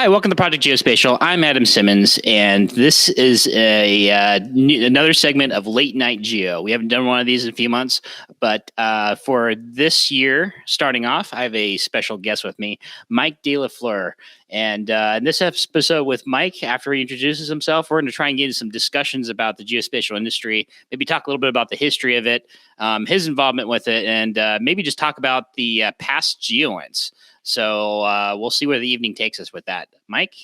Hi, welcome to Project Geospatial. I'm Adam Simmons, and this is another segment of Late Night Geo. We haven't done one of these in a few months, but for this year, starting off, I have a special guest with me, Mike De La Fleur. And in this episode with Mike, after he introduces himself, we're going to try and get into some discussions about the geospatial industry, maybe talk a little bit about the history of it, his involvement with it, and maybe just talk about the past GEOINTs. So we'll see where the evening takes us with that. Mike?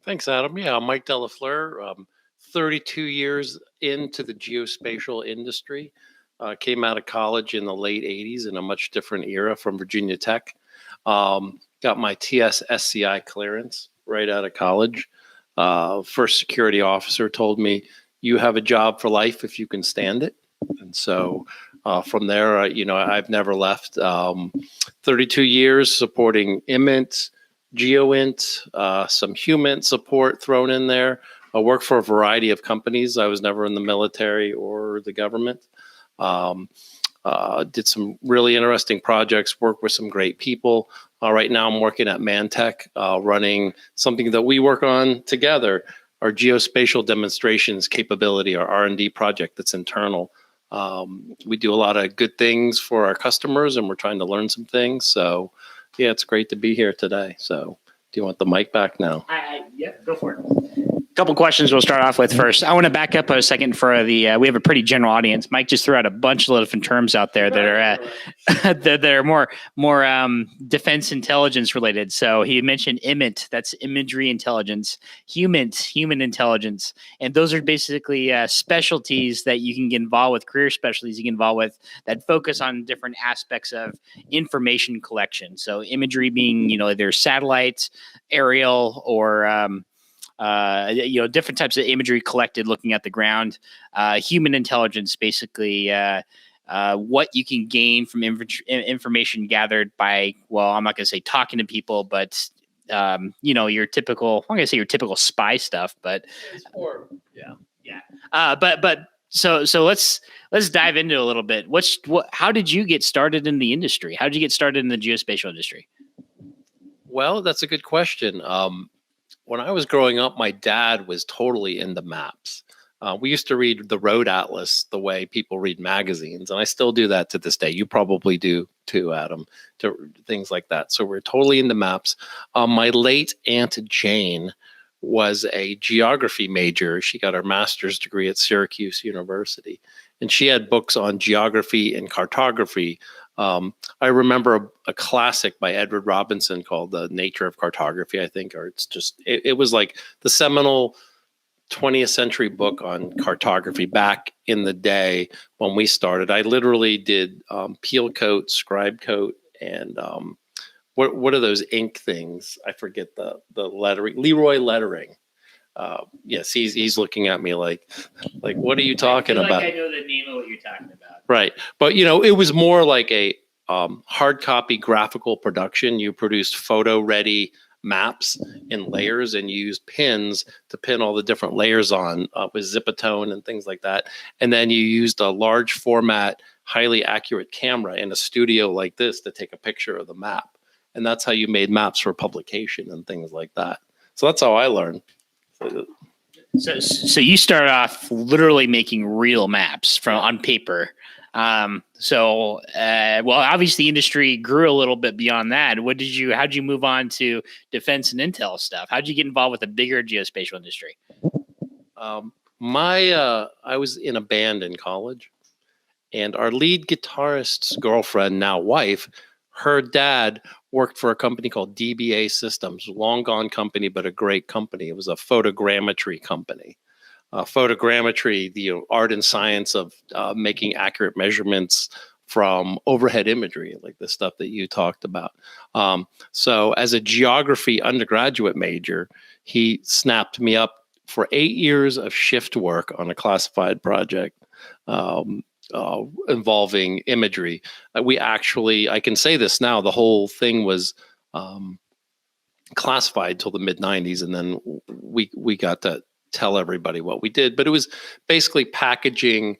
Thanks, Adam. Yeah, I'm Mike De La Fleur, 32 years into the geospatial industry. Came out of college in the late 80s in a much different era from Virginia Tech. Got my TS SCI clearance right out of college. First security officer told me, you have a job for life if you can stand it. And so from there, I've never left. 32 years supporting IMINT, GEOINT, some HUMINT support thrown in there. I worked for a variety of companies. I was never in the military or the government. Did some really interesting projects, worked with some great people. Right now I'm working at ManTech, running something that we work on together, our geospatial demonstrations capability, our R&D project that's internal. We do a lot of good things for our customers, and we're trying to learn some things. So, yeah, it's great to be here today. So, do you want the mic back now? Yeah, go for it. A couple questions we'll start off with first. I want to back up a second for the, we have a pretty general audience. Mike just threw out a bunch of different terms out there that are that are more defense intelligence related. So he mentioned IMINT, that's imagery intelligence, HUMINT, human intelligence. And those are basically specialties that you can get involved with, career specialties you can get involved with that focus on different aspects of information collection. So imagery being, either satellites, aerial, or different types of imagery collected looking at the ground. Human intelligence, basically, what you can gain from information gathered by, well, I'm not going to say talking to people, but your typical, I'm going to say your typical spy stuff, but So let's dive into it a little bit. How did you get started in the industry? How did you get started in the geospatial industry? Well, that's a good question. When I was growing up, my dad was totally into maps. We used to read the road atlas the way people read magazines, and I still do that to this day. You probably do too, Adam, to things like that. So we're totally into maps. My late Aunt Jane was a geography major. She got her master's degree at Syracuse University, and she had books on geography and cartography. I remember a classic by Edward Robinson called The Nature of Cartography, I think, or it was like the seminal 20th century book on cartography back in the day when we started. I literally did peel coat, scribe coat, and what are those ink things? I forget the lettering, Leroy lettering. Yes, he's looking at me like what are you talking about? I know the name of what you're talking about. Right. But, it was more like a hard copy graphical production. You produced photo ready maps in layers, and you used pins to pin all the different layers on with Zipatone and things like that. And then you used a large format, highly accurate camera in a studio like this to take a picture of the map. And that's how you made maps for publication and things like that. So that's how I learned. So you start off literally making real maps on paper. Well, obviously the industry grew a little bit beyond that. How'd you move on to defense and intel stuff? How'd you get involved with the bigger geospatial industry? I was in a band in college, and our lead guitarist's girlfriend, now wife, her dad worked for a company called DBA Systems, long gone company, but a great company. It was a photogrammetry company. Photogrammetry, the art and science of making accurate measurements from overhead imagery, like the stuff that you talked about. So as a geography undergraduate major, he snapped me up for 8 years of shift work on a classified project involving imagery. I can say this now, the whole thing was classified till the mid-90s, and then we got to tell everybody what we did. But it was basically packaging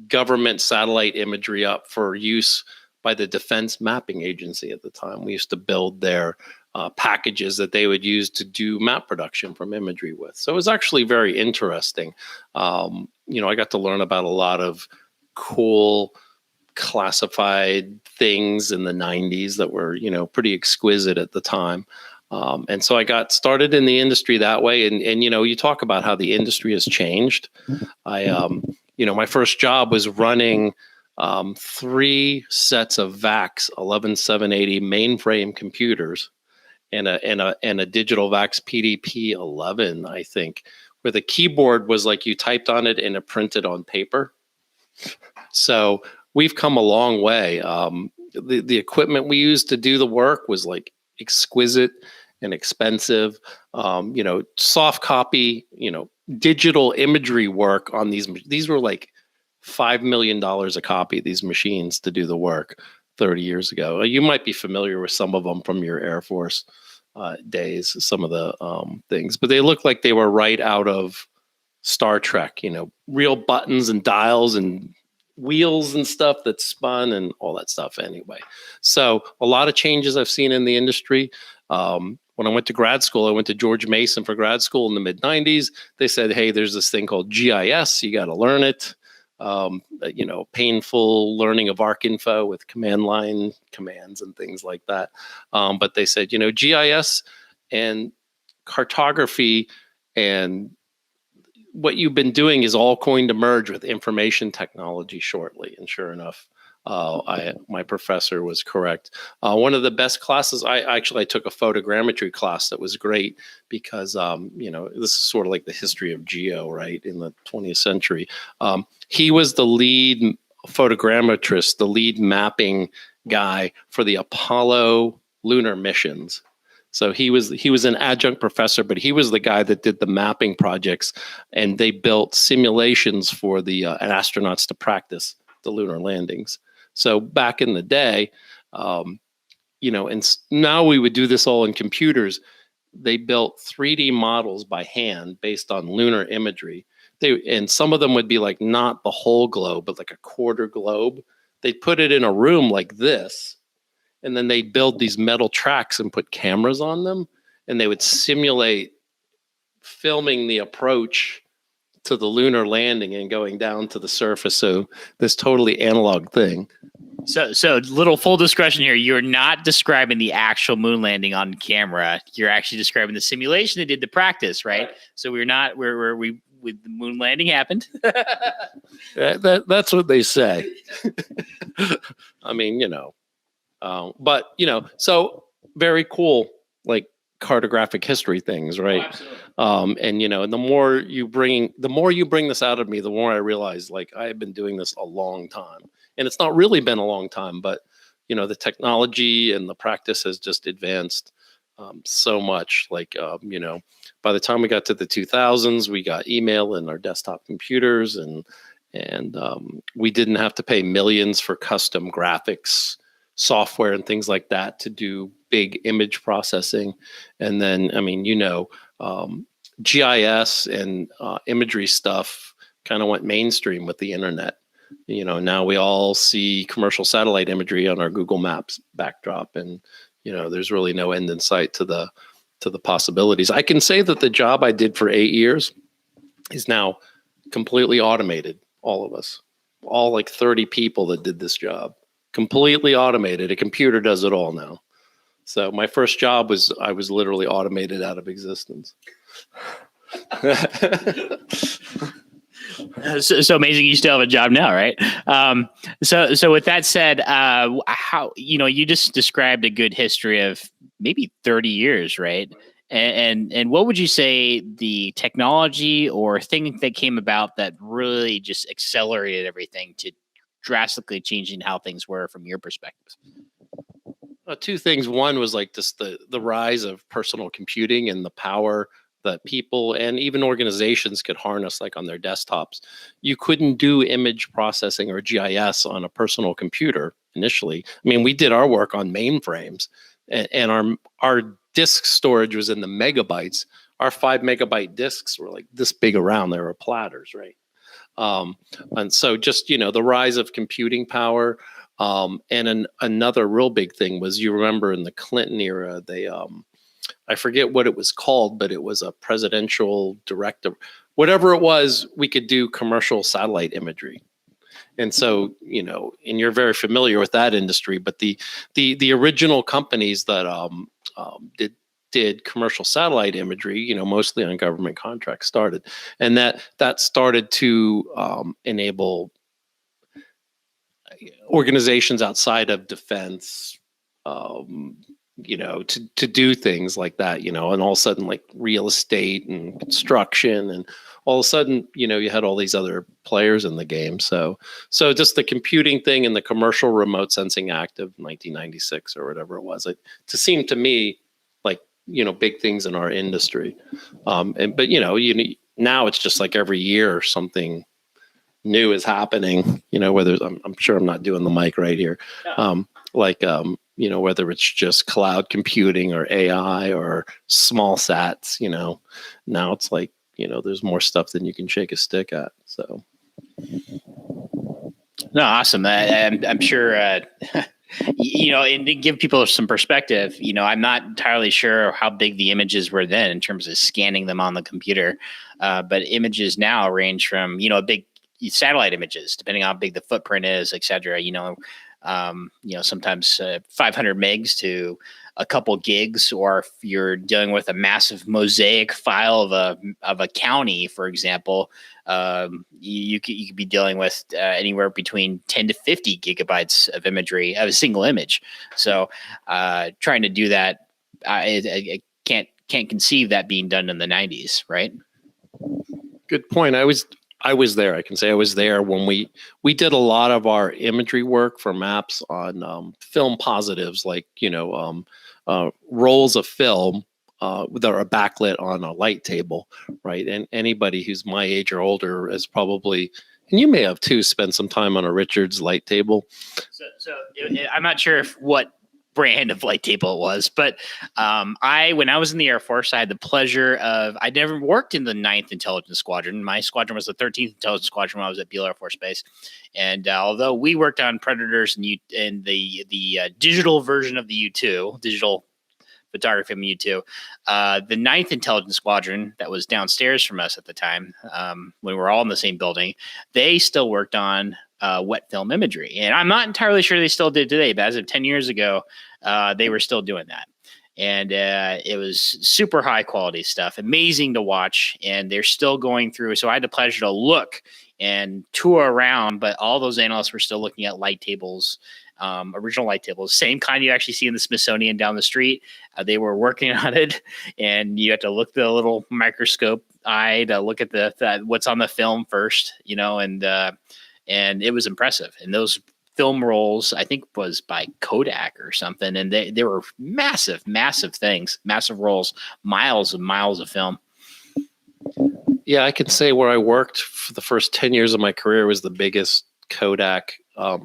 government satellite imagery up for use by the Defense Mapping Agency at the time. We used to build their packages that they would use to do map production from imagery with. So it was actually very interesting. I got to learn about a lot of cool classified things in the 90s that were, pretty exquisite at the time. And so I got started in the industry that way. And you talk about how the industry has changed. My first job was running 3 sets of VAX 11780 mainframe computers and a digital VAX PDP 11, I think, where the keyboard was like you typed on it and it printed on paper. So we've come a long way. The equipment we used to do the work was like exquisite and expensive. Soft copy, digital imagery work on these were like $5 million a copy, these machines, to do the work 30 years ago. You might be familiar with some of them from your Air Force days, some of the things, but they look like they were right out of Star Trek, real buttons and dials and wheels and stuff that spun and all that stuff anyway. So a lot of changes I've seen in the industry. When I went to grad school, I went to George Mason for grad school in the mid 90s. They said, hey, there's this thing called GIS. You got to learn it. Painful learning of ArcInfo with command line commands and things like that. But they said, GIS and cartography and what you've been doing is all going to merge with information technology shortly. And sure enough, my professor was correct. One of the best classes, I took a photogrammetry class that was great because, this is sort of like the history of geo, right, in the 20th century. He was the lead photogrammetrist, the lead mapping guy for the Apollo lunar missions. So he was an adjunct professor, but he was the guy that did the mapping projects, and they built simulations for the astronauts to practice the lunar landings. So back in the day, and now we would do this all in computers. They built 3D models by hand based on lunar imagery. And some of them would be like not the whole globe, but like a quarter globe. They'd put it in a room like this, and then they'd build these metal tracks and put cameras on them, and they would simulate filming the approach to the lunar landing and going down to the surface. So this totally analog thing. So little full discretion here. You're not describing the actual moon landing on camera. You're actually describing the simulation they did the practice, right? So we're not where the moon landing happened. That's what they say. I mean, but so very cool, like cartographic history things, right? Oh, and the more you bring this out of me, the more I realize like I've been doing this a long time, and it's not really been a long time, but the technology and the practice has just advanced so much. Like by the time we got to the 2000s, we got email in our desktop computers, and we didn't have to pay millions for custom graphics software and things like that to do big image processing. And then, GIS and imagery stuff kind of went mainstream with the internet. Now we all see commercial satellite imagery on our Google Maps backdrop, and there's really no end in sight to the possibilities. I can say that the job I did for 8 years is now completely automated. All of us, all like 30 people that did this job, completely automated. A computer does it all now. So my first job was I was literally automated out of existence. So amazing! You still have a job now, right? So with that said, how you just described a good history of maybe 30 years, right? And what would you say the technology or thing that came about that really just accelerated everything to drastically changing how things were from your perspective? Two things. One was like just the rise of personal computing and the power that people and even organizations could harness, like on their desktops. You couldn't do image processing or GIS on a personal computer initially. I mean, we did our work on mainframes, and our disk storage was in the megabytes. Our 5 megabyte disks were like this big around. They were platters, right? And so just, the rise of computing power, Another real big thing was, you remember in the Clinton era, they I forget what it was called, but it was a presidential directive, whatever it was, we could do commercial satellite imagery. And so, and you're very familiar with that industry, but the original companies that did commercial satellite imagery, mostly on government contracts, started, and that started to enable organizations outside of defense, to do things like that, and all of a sudden, like real estate and construction, and all of a sudden, you had all these other players in the game. So just the computing thing and the Commercial Remote Sensing Act of 1996 or whatever it was, it just seemed to me like, big things in our industry. But now it's just like every year something new is happening, whether I'm sure I'm not doing the mic right here. Whether it's just cloud computing or AI or small sats, now it's like, there's more stuff than you can shake a stick at. So. No, awesome. I'm sure, and to give people some perspective, I'm not entirely sure how big the images were then in terms of scanning them on the computer. But images now range from, big satellite images, depending on how big the footprint is, et cetera, sometimes 500 megs to a couple gigs, or if you're dealing with a massive mosaic file of a county, for example, you could be dealing with anywhere between 10 to 50 gigabytes of imagery of a single image. So trying to do that, I can't conceive that being done in the 90s, right? Good point. I was there. I can say I was there when we did a lot of our imagery work for maps on film positives, like rolls of film that are backlit on a light table, right? And anybody who's my age or older is probably, and you may have too, spent some time on a Richards light table. So I'm not sure what brand of light table it was, but when I was in the Air Force, I had the pleasure of, I never worked in the 9th Intelligence Squadron. My squadron was the 13th Intelligence Squadron when I was at Beale Air Force Base. And although we worked on Predators and the digital version of the U-2, digital photography of U-2, the 9th Intelligence Squadron that was downstairs from us at the time, when we were all in the same building, they still worked on wet film imagery. And I'm not entirely sure they still did today, but as of 10 years ago, they were still doing that. And it was super high quality stuff, amazing to watch. And they're still going through. So I had the pleasure to look and tour around, but all those analysts were still looking at light tables, original light tables, same kind you actually see in the Smithsonian down the street. They were working on it, and you have to look the little microscope eye to look at what's on the film first, and it was impressive. And those film rolls, I think, was by Kodak or something, and they were massive things, massive rolls, miles and miles of film. Yeah, I can say where I worked for the first 10 years of my career was the biggest Kodak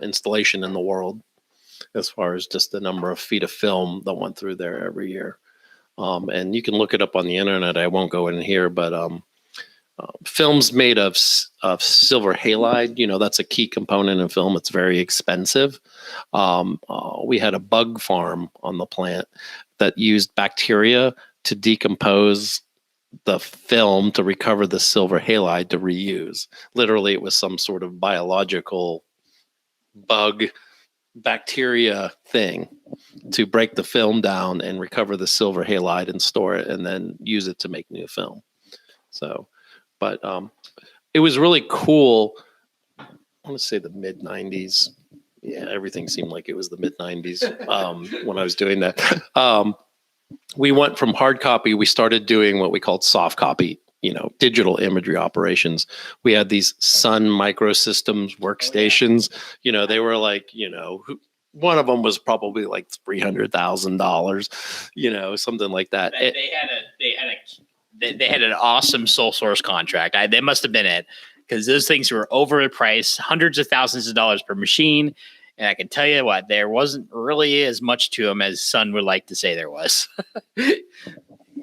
installation in the world, as far as just the number of feet of film that went through there every year. And you can look it up on the internet. I won't go in here, but films made of silver halide, that's a key component in film. It's very expensive. We had a bug farm on the plant that used bacteria to decompose the film to recover the silver halide to reuse. Literally, it was some sort of biological bug bacteria thing to break the film down and recover the silver halide and store it and then use it to make new film. So, but it was really cool. I want to say the mid 90s. Yeah, everything seemed like it was the mid 90s when I was doing that. We went from hard copy. We started doing what we called soft copy, digital imagery operations. We had these Sun Microsystems workstations. They were like, one of them was probably like $300,000, something like that. They had an awesome sole source contract. They must have been it, because those things were overpriced, hundreds of thousands of dollars per machine. And I can tell you what, there wasn't really as much to them as Sun would like to say there was.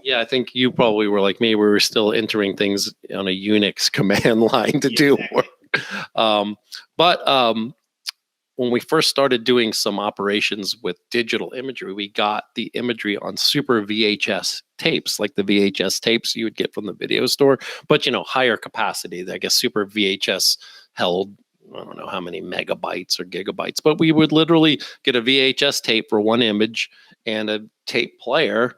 Yeah, I think you probably were like me. We were still entering things on a Unix command line to do work. But when we first started doing some operations with digital imagery, we got the imagery on super VHS tapes, like the VHS tapes you would get from the video store, but higher capacity. I guess super VHS held, I don't know how many megabytes or gigabytes, but we would literally get a VHS tape for one image and a tape player.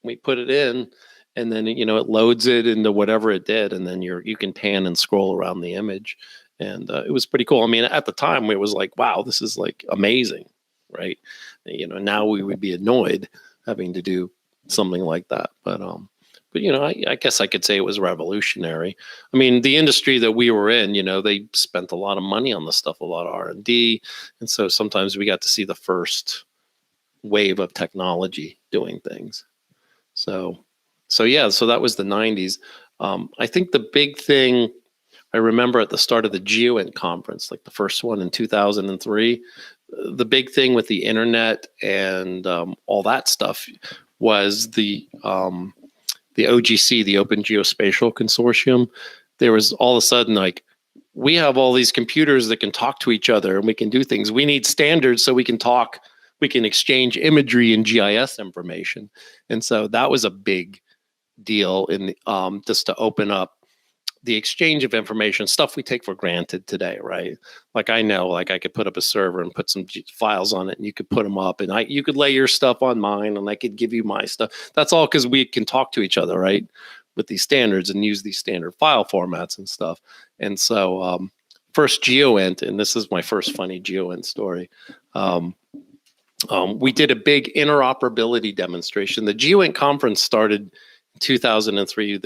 We put it in, and then it loads it into whatever it did, and then you can pan and scroll around the image. And it was pretty cool. I mean, at the time, it was like, wow, this is like amazing, right? Now we would be annoyed having to do something like that. But I guess I could say it was revolutionary. I mean, the industry that we were in, they spent a lot of money on the stuff, a lot of R&D. And so sometimes we got to see the first wave of technology doing things. So that was the 90s. I think the big thing I remember at the start of the GEOINT conference, like the first one in 2003, the big thing with the internet and all that stuff was the OGC, the Open Geospatial Consortium. There was all of a sudden like, we have all these computers that can talk to each other and we can do things. We need standards so we can talk, we can exchange imagery and GIS information. And so that was a big deal in just to open up the exchange of information, stuff we take for granted today, right? Like I know, like I could put up a server and put some files on it, and you could put them up, and you could lay your stuff on mine, and I could give you my stuff. That's all because we can talk to each other, right? With these standards and use these standard file formats and stuff. And so first GEOINT, and this is my first funny GEOINT story. We did a big interoperability demonstration. The GEOINT conference started in 2003.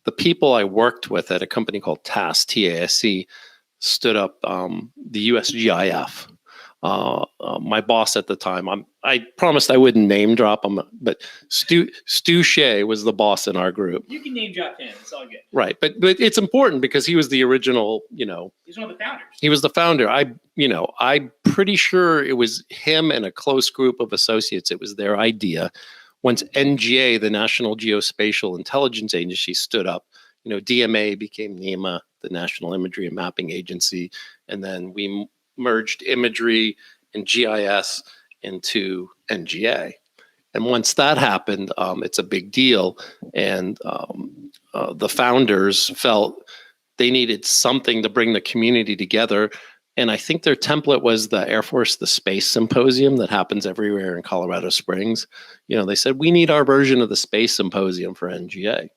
The people I worked with at a company called TASC, T-A-S-C, stood up the USGIF. My boss at the time, I promised I wouldn't name drop him, but Stu Shea was the boss in our group. You can name drop him. It's all good. Right, but it's important because he was the original, He's one of the founders. He was the founder. I'm pretty sure it was him and a close group of associates. It was their idea. Once NGA, the National Geospatial Intelligence Agency, stood up, DMA became NEMA, the National Imagery and Mapping Agency, and then we merged imagery and GIS into NGA. And once that happened, it's a big deal. And the founders felt they needed something to bring the community together. And I think their template was the Air Force, the Space Symposium that happens everywhere in Colorado Springs. They said, we need our version of the Space Symposium for NGA.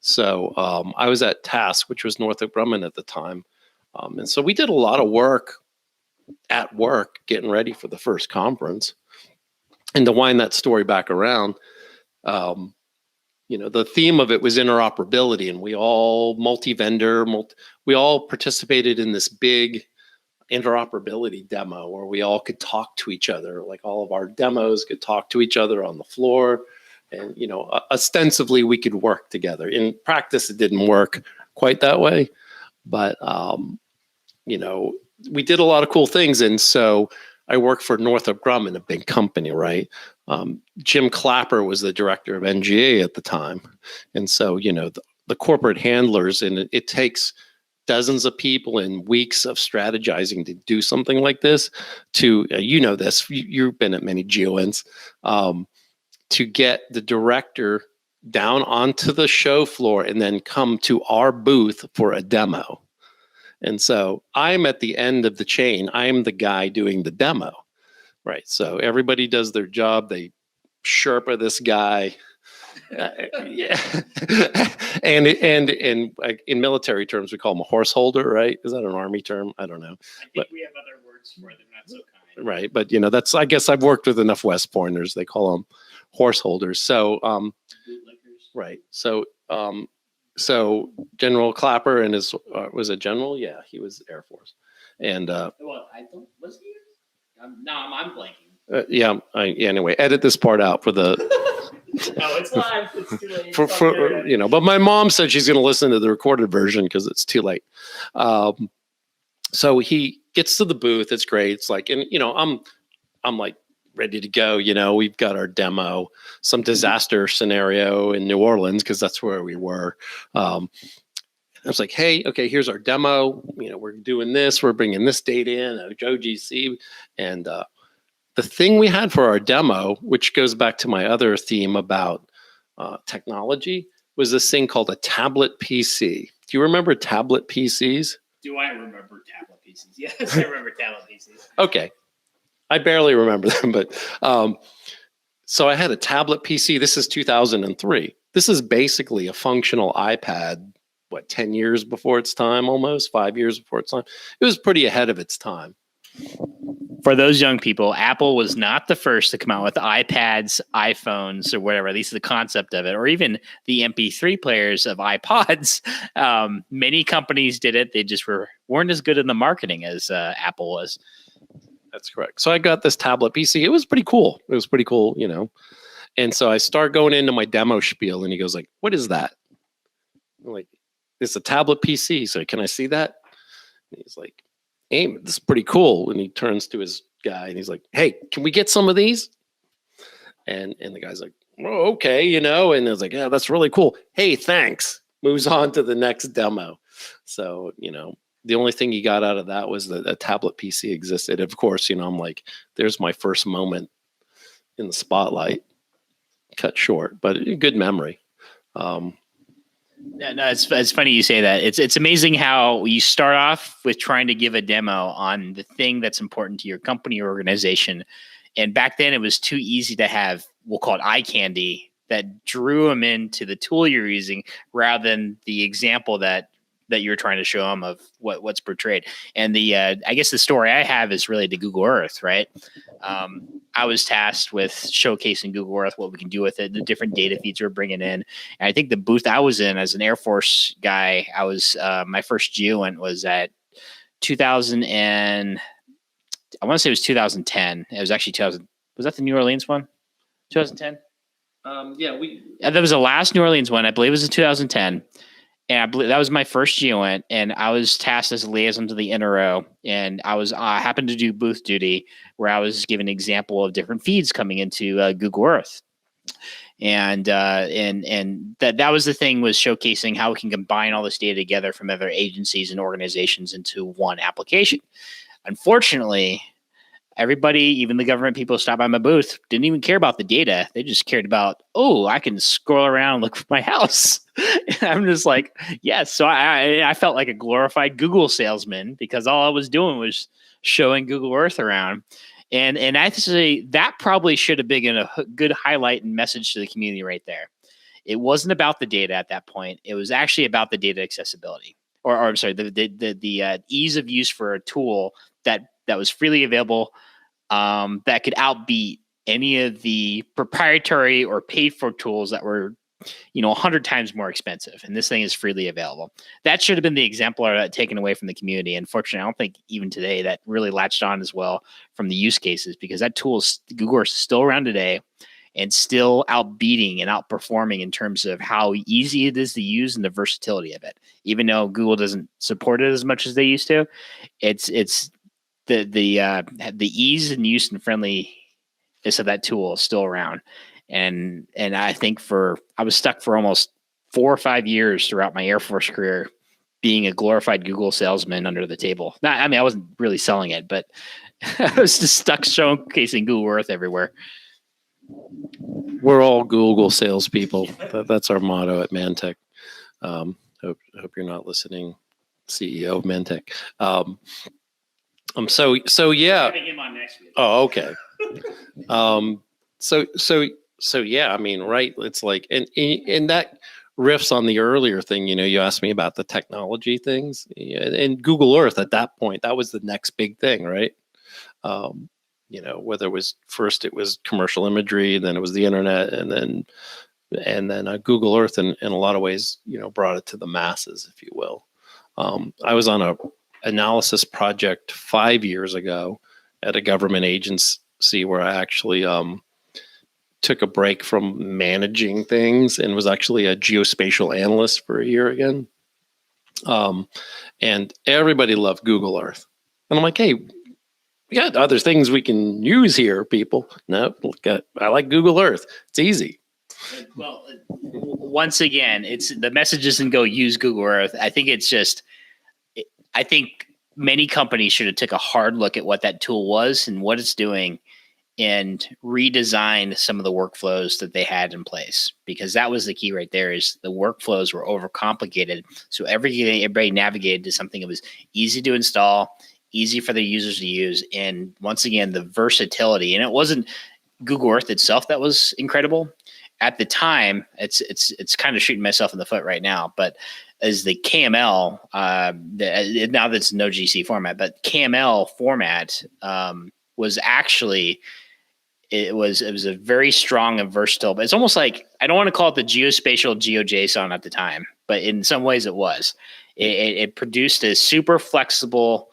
So I was at TASC, which was Northrop Grumman at the time. And so we did a lot of work at work getting ready for the first conference. And to wind that story back around, the theme of it was interoperability, and we all multi-vendor, we all participated in this big interoperability demo where we all could talk to each other. Like all of our demos could talk to each other on the floor, and ostensibly we could work together. In practice, it didn't work quite that way, but we did a lot of cool things. And so I worked for Northrop Grumman, a big company, right? Jim Clapper was the director of NGA at the time, and so the corporate handlers, and it takes dozens of people and weeks of strategizing to do something like this. To this, you've been at many GEOINTs, to get the director down onto the show floor and then come to our booth for a demo. And so I'm at the end of the chain. I'm the guy doing the demo, right? So everybody does their job. They Sherpa this guy. Yeah. and in military terms, we call him a horse holder, right? Is that an Army term? I don't know. I think we have other words for them, not so kind. Right. But, that's, I guess I've worked with enough West Pointers. They call them horse holders. So, right. So General Clapper and his, was a general? Yeah, he was Air Force. And, well, I don't, was he? I'm blanking. Yeah. Anyway, edit this part out for the. No, it's live. It's too late. But my mom said she's going to listen to the recorded version because it's too late. So he gets to the booth. It's great. It's like, and I'm like ready to go. We've got our demo, some disaster scenario in New Orleans because that's where we were. I was like, hey, okay, here's our demo. We're doing this. We're bringing this data in, OGC. And the thing we had for our demo, which goes back to my other theme about technology, was this thing called a tablet PC. Do you remember tablet PCs? Do I remember tablet PCs? Yes, I remember tablet PCs. Okay. I barely remember them, but so I had a tablet PC. This is 2003. This is basically a functional iPad, 10 years before its time, almost 5 years before its time. It was pretty ahead of its time. For those young people, Apple was not the first to come out with iPads, iPhones, or whatever, at least the concept of it, or even the MP3 players of iPods. Many companies did it. They just weren't as good in the marketing as Apple was. That's correct. So I got this tablet PC. It was pretty cool. And so I start going into my demo spiel, and he goes like, "What is that?" I'm like, "It's a tablet PC." So can I see that? And he's like, "Hey, this is pretty cool." And he turns to his guy, and he's like, "Hey, can we get some of these?" And the guy's like, "Oh, okay, And I was like, "Yeah, that's really cool. Hey, thanks." Moves on to the next demo. So the only thing he got out of that was that a tablet PC existed. Of course, I'm like, there's my first moment in the spotlight, cut short, but a good memory. No, it's funny you say that. It's amazing how you start off with trying to give a demo on the thing that's important to your company or organization. And back then it was too easy to have, we'll call it eye candy, that drew them into the tool you're using rather than the example that you're trying to show them of what's portrayed. And I guess the story I have is really to Google Earth, right? I was tasked with showcasing Google Earth, what we can do with it, the different data feeds we're bringing in. And I think the booth I was in as an Air Force guy, I was my first GEOINT was at 2000 and I want to say it was 2010. It was actually 2000. Was that the New Orleans one? 2010. That was the last New Orleans one. I believe it was in 2010. And I believe that was my first GEOINT, and I was tasked as a liaison to the NRO, and I happened to do booth duty where I was giving an example of different feeds coming into Google Earth, and that was the thing, was showcasing how we can combine all this data together from other agencies and organizations into one application. Unfortunately, everybody, even the government people, stopped by my booth, didn't even care about the data. They just cared about, I can scroll around and look for my house. And I'm just like, yes. So I felt like a glorified Google salesman because all I was doing was showing Google Earth around. And I have to say that probably should have been a good highlight and message to the community right there. It wasn't about the data at that point. It was actually about the data accessibility, or I'm sorry, the ease of use for a tool that was freely available, that could outbeat any of the proprietary or paid for tools that were 100 times more expensive. And this thing is freely available. That should have been the exemplar taken away from the community. Unfortunately, I don't think even today that really latched on as well from the use cases, because that tool is, Google Earth, is still around today and still outbeating and outperforming in terms of how easy it is to use and the versatility of it. Even though Google doesn't support it as much as they used to, it's the ease and use and friendliness of that tool is still around. And I think I was stuck for almost 4 or 5 years throughout my Air Force career being a glorified Google salesman under the table. I wasn't really selling it, but I was just stuck showcasing Google Earth everywhere. We're all Google salespeople. That's our motto at ManTech. Hope you're not listening, CEO of ManTech. So yeah. Having him on next week. Oh, okay. So yeah, right. It's like, and that riffs on the earlier thing, you asked me about the technology things, and Google Earth at that point, that was the next big thing, right? Whether it was first, it was commercial imagery, then it was the internet, and then Google Earth in a lot of ways, brought it to the masses, if you will. I was on a analysis project 5 years ago at a government agency where I actually took a break from managing things and was actually a geospatial analyst for a year again. And everybody loved Google Earth. And I'm like, hey, we got other things we can use here, people. No, I like Google Earth. It's easy. Well, once again, it's the message doesn't go use Google Earth. I think it's just, I think many companies should have took a hard look at what that tool was and what it's doing and redesigned some of the workflows that they had in place, because that was the key right there. Is the workflows were overcomplicated. So everybody navigated to something that was easy to install, easy for the users to use. And once again, the versatility, and it wasn't Google Earth itself that was incredible at the time. It's kind of shooting myself in the foot right now, but as the KML, now that's no GC format, but KML format was actually, it was a very strong and versatile, but it's almost like, I don't want to call it the geospatial GeoJSON at the time, but in some ways it was. It produced a super flexible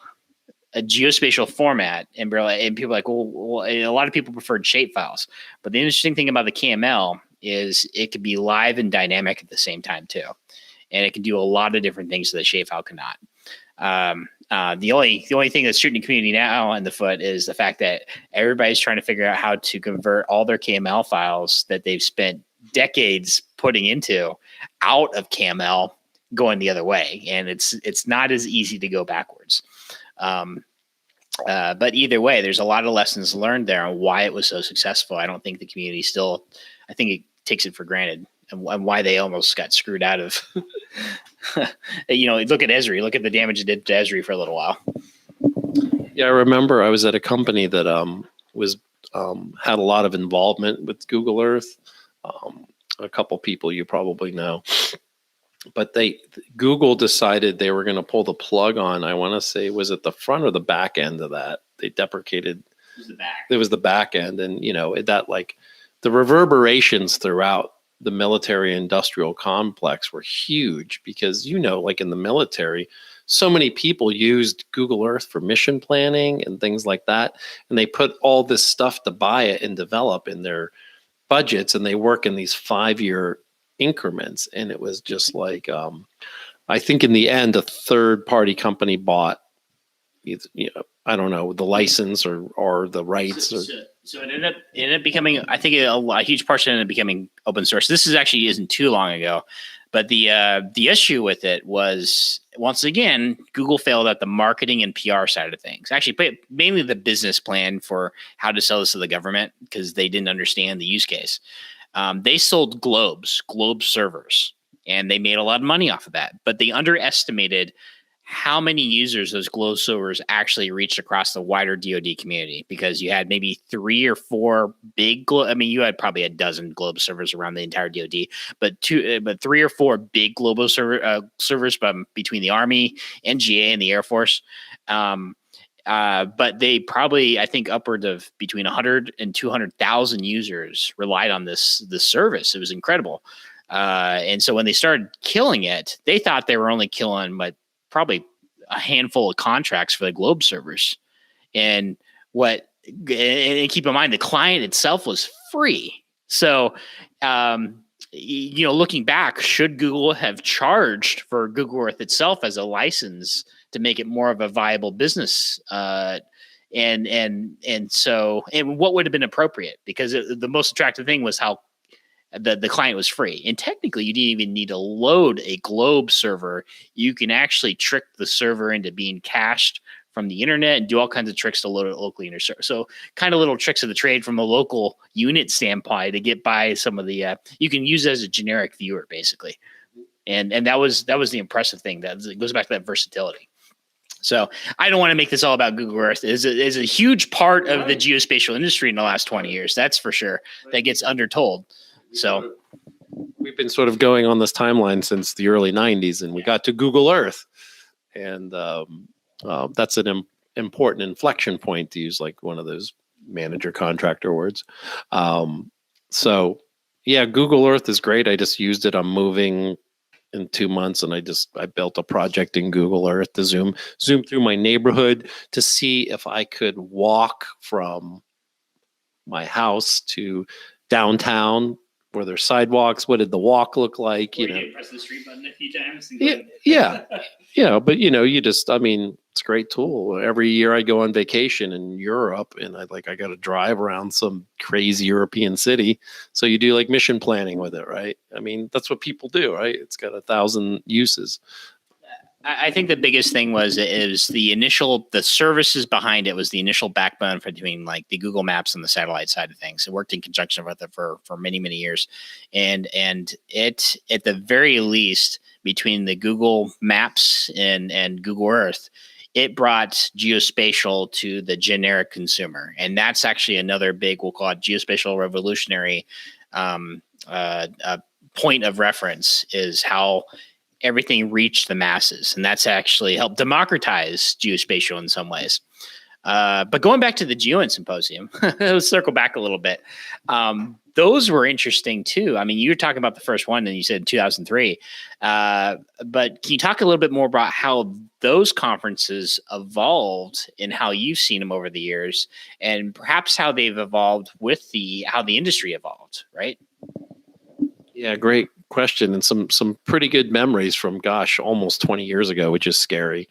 a geospatial format, and people are like, well, a lot of people preferred shape files. But the interesting thing about the KML is it could be live and dynamic at the same time too. And it can do a lot of different things that the shapefile cannot. The only thing that's shooting the community now in the foot is the fact that everybody's trying to figure out how to convert all their KML files that they've spent decades putting into out of KML going the other way. And it's not as easy to go backwards. But either way, there's a lot of lessons learned there on why it was so successful. I don't think the community still, I think it takes it for granted, and why they almost got screwed out of, look at Esri, look at the damage it did to Esri for a little while. Yeah, I remember I was at a company that had a lot of involvement with Google Earth. A couple people you probably know, but Google decided they were going to pull the plug on, I want to say, was it the front or the back end of that? They deprecated. It was the back end, and that, like, the reverberations throughout the military industrial complex were huge, because like in the military, so many people used Google Earth for mission planning and things like that, and they put all this stuff to buy it and develop in their budgets, and they work in these 5-year increments. And it was just like, I think in the end, a third-party company bought, I don't know, the license or the rights. So it ended up becoming, I think a huge portion ended up becoming open source. This isn't too long ago, but the issue with it was, once again, Google failed at the marketing and PR side of things. Actually, mainly the business plan for how to sell this to the government, because they didn't understand the use case. They sold globe servers, and they made a lot of money off of that, but they underestimated how many users those globe servers actually reached across the wider DoD community, because you had maybe 3 or 4 big you had probably a dozen globe servers around the entire DoD, but 3 or 4 big global servers between the Army, NGA, and the Air Force. But they probably, I think, upwards of between 100 and 200,000 users relied on this service. It was incredible. And so when they started killing it, they thought they were only killing probably a handful of contracts for the globe servers. And keep in mind, the client itself was free. So, looking back, should Google have charged for Google Earth itself as a license to make it more of a viable business? And what would have been appropriate? Because the most attractive thing was how the client was free. And technically, you didn't even need to load a globe server. You can actually trick the server into being cached from the internet and do all kinds of tricks to load it locally in your server. So kind of little tricks of the trade from a local unit standpoint to get by some of the, you can use it as a generic viewer, basically. And that was the impressive thing. It goes back to that versatility. So I don't want to make this all about Google Earth. It is a huge part of the geospatial industry in the last 20 years. That's for sure. That gets undertold. So we've been sort of going on this timeline since the early 90s, and we got to Google Earth. And that's an important inflection point, to use like one of those manager contractor words. So yeah, Google Earth is great. I just used it. I'm moving in 2 months, and I built a project in Google Earth to zoom through my neighborhood to see if I could walk from my house to downtown Were there sidewalks? What did the walk look like? You know, press the street button a few times. Yeah. But it's a great tool. Every year I go on vacation in Europe, and I got to drive around some crazy European city. So you do like mission planning with it, right? I mean, that's what people do, right? It's got 1,000 uses. I think the biggest thing was the services behind it was the initial backbone for doing like the Google Maps and the satellite side of things. It worked in conjunction with it for many, many years. And it, at the very least, between the Google Maps and Google Earth, it brought geospatial to the generic consumer. And that's actually another big, we'll call it geospatial revolutionary point of reference, is how everything reached the masses, and that's actually helped democratize geospatial in some ways. But going back to the GEOINT Symposium, let's circle back a little bit. Those were interesting too. I mean, you were talking about the first one, and you said 2003. But can you talk a little bit more about how those conferences evolved and how you've seen them over the years, and perhaps how they've evolved with how the industry evolved, right? Yeah, great question, and some pretty good memories from almost 20 years ago, which is scary.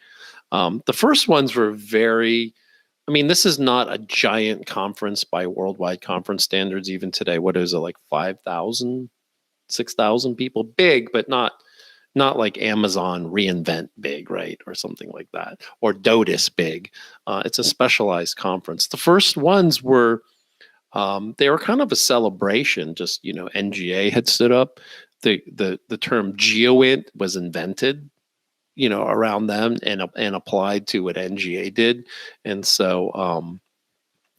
The first ones were this is not a giant conference by worldwide conference standards even today. What is it, like 5,000, 6,000 people? Big, but not like Amazon reInvent big, right? Or something like that. Or DOTIS big. It's a specialized conference. The first ones were, they were kind of a celebration. Just, NGA had stood up. The term GEOINT was invented, around them and applied to what NGA did. And so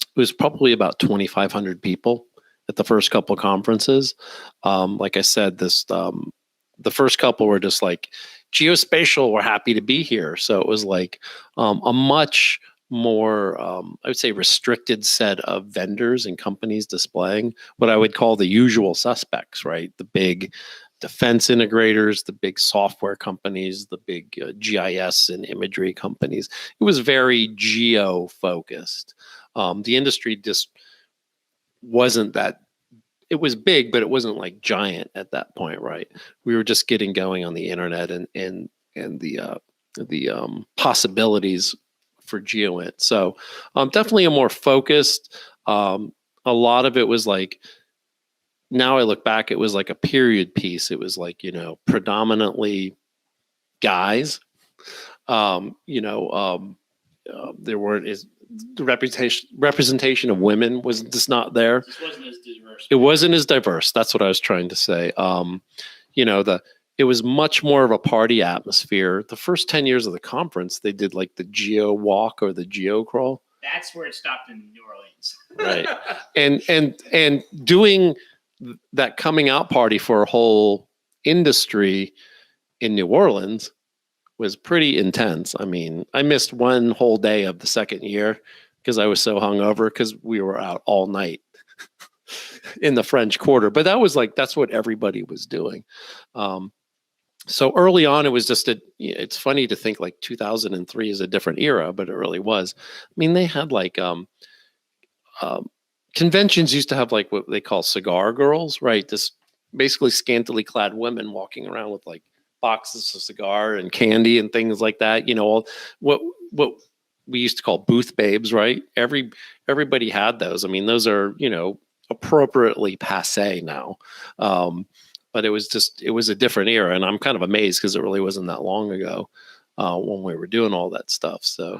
it was probably about 2,500 people at the first couple of conferences. Like I said, the first couple were just like, geospatial, we're happy to be here. So it was like a much more, I would say, restricted set of vendors and companies displaying what I would call the usual suspects, right? The big defense integrators, the big software companies, the big GIS and imagery companies. It was very geo-focused. The industry just wasn't that. It was big, but it wasn't like giant at that point, right? We were just getting going on the internet and the possibilities for GEOINT. So definitely a more focused. A lot of it was like, now I look back, it was like a period piece. It was like, predominantly guys. There weren't the representation of women was just not there. This wasn't as diverse. It wasn't as diverse. That's what I was trying to say. It was much more of a party atmosphere. The first 10 years of the conference, they did like the Geo Walk or the Geo Crawl. That's where it stopped in New Orleans. Right. And doing that coming out party for a whole industry in New Orleans was pretty intense. I mean, I missed one whole day of the second year because I was so hungover because we were out all night in the French Quarter. But that's what everybody was doing. So early on, it was just it's funny to think like 2003 is a different era, but it really was. I mean, they had like conventions used to have like what they call cigar girls, right? This basically scantily clad women walking around with like boxes of cigar and candy and things like that. What we used to call booth babes, right? Everybody had those. I mean, those are, appropriately passé now. But it was a different era, and I'm kind of amazed because it really wasn't that long ago when we were doing all that stuff. So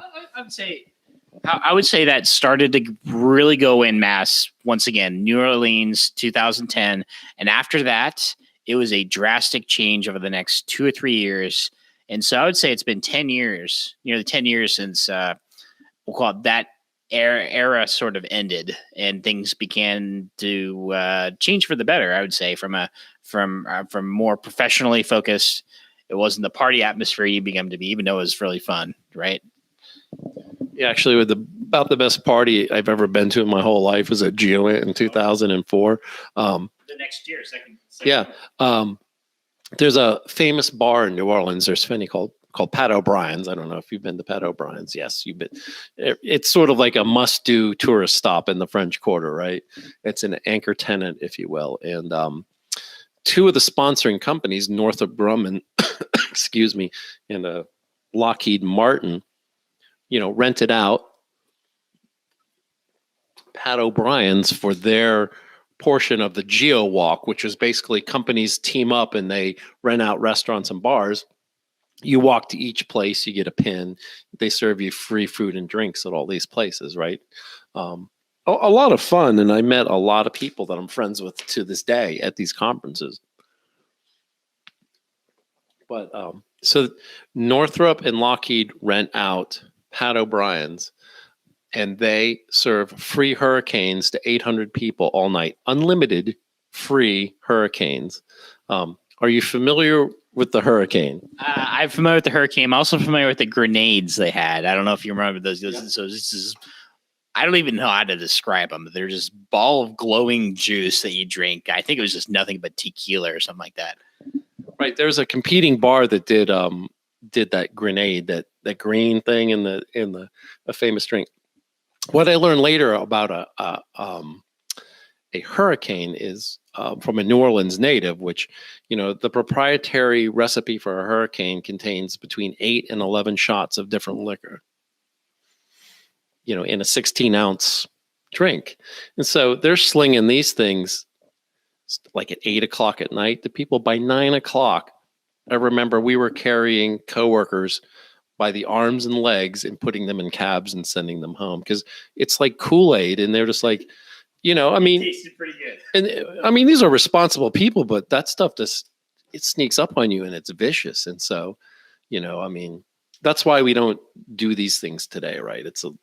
I would say that started to really go in mass once again, New Orleans, 2010, and after that, it was a drastic change over the next 2 or 3 years. And so I would say it's been 10 years, nearly 10 years since we'll call it that era sort of ended, and things began to change for the better. I would say from more professionally focused. It wasn't the party atmosphere you began to be, even though it was really fun, right? Yeah, actually, about the best party I've ever been to in my whole life was at GEOINT in 2004. The next year, second. Yeah. There's a famous bar in New Orleans. There's Finney called Pat O'Brien's. I don't know if you've been to Pat O'Brien's. Yes, you've been. It's sort of like a must-do tourist stop in the French Quarter, right? It's an anchor tenant, if you will. And two of the sponsoring companies, Northrop Grumman, excuse me, and Lockheed Martin, rented out Pat O'Brien's for their portion of the GeoWalk, which is basically companies team up and they rent out restaurants and bars. You walk to each place, you get a pin. They serve you free food and drinks at all these places, right? A lot of fun, and I met a lot of people that I'm friends with to this day at these conferences. But so Northrop and Lockheed rent out Pat O'Brien's, and they serve free hurricanes to 800 people all night, unlimited free hurricanes. Are you familiar with the hurricane? I'm familiar with the hurricane. I'm also familiar with the grenades they had. I don't know if you remember those. Yeah. So this is, I don't even know how to describe them. They're just ball of glowing juice that you drink. I think it was just nothing but tequila or something like that. Right. There's a competing bar that did that grenade, that green thing in a famous drink. What I learned later about a hurricane is from a New Orleans native, which, the proprietary recipe for a hurricane contains between 8 and 11 shots of different liquor, in a 16-ounce drink. And so they're slinging these things like at 8 o'clock at night to people. By 9 o'clock, I remember we were carrying coworkers by the arms and legs and putting them in cabs and sending them home, because it's like Kool-Aid, and they're just like, Tasted pretty good. And these are responsible people, but that stuff it sneaks up on you and it's vicious. And so, that's why we don't do these things today, right? So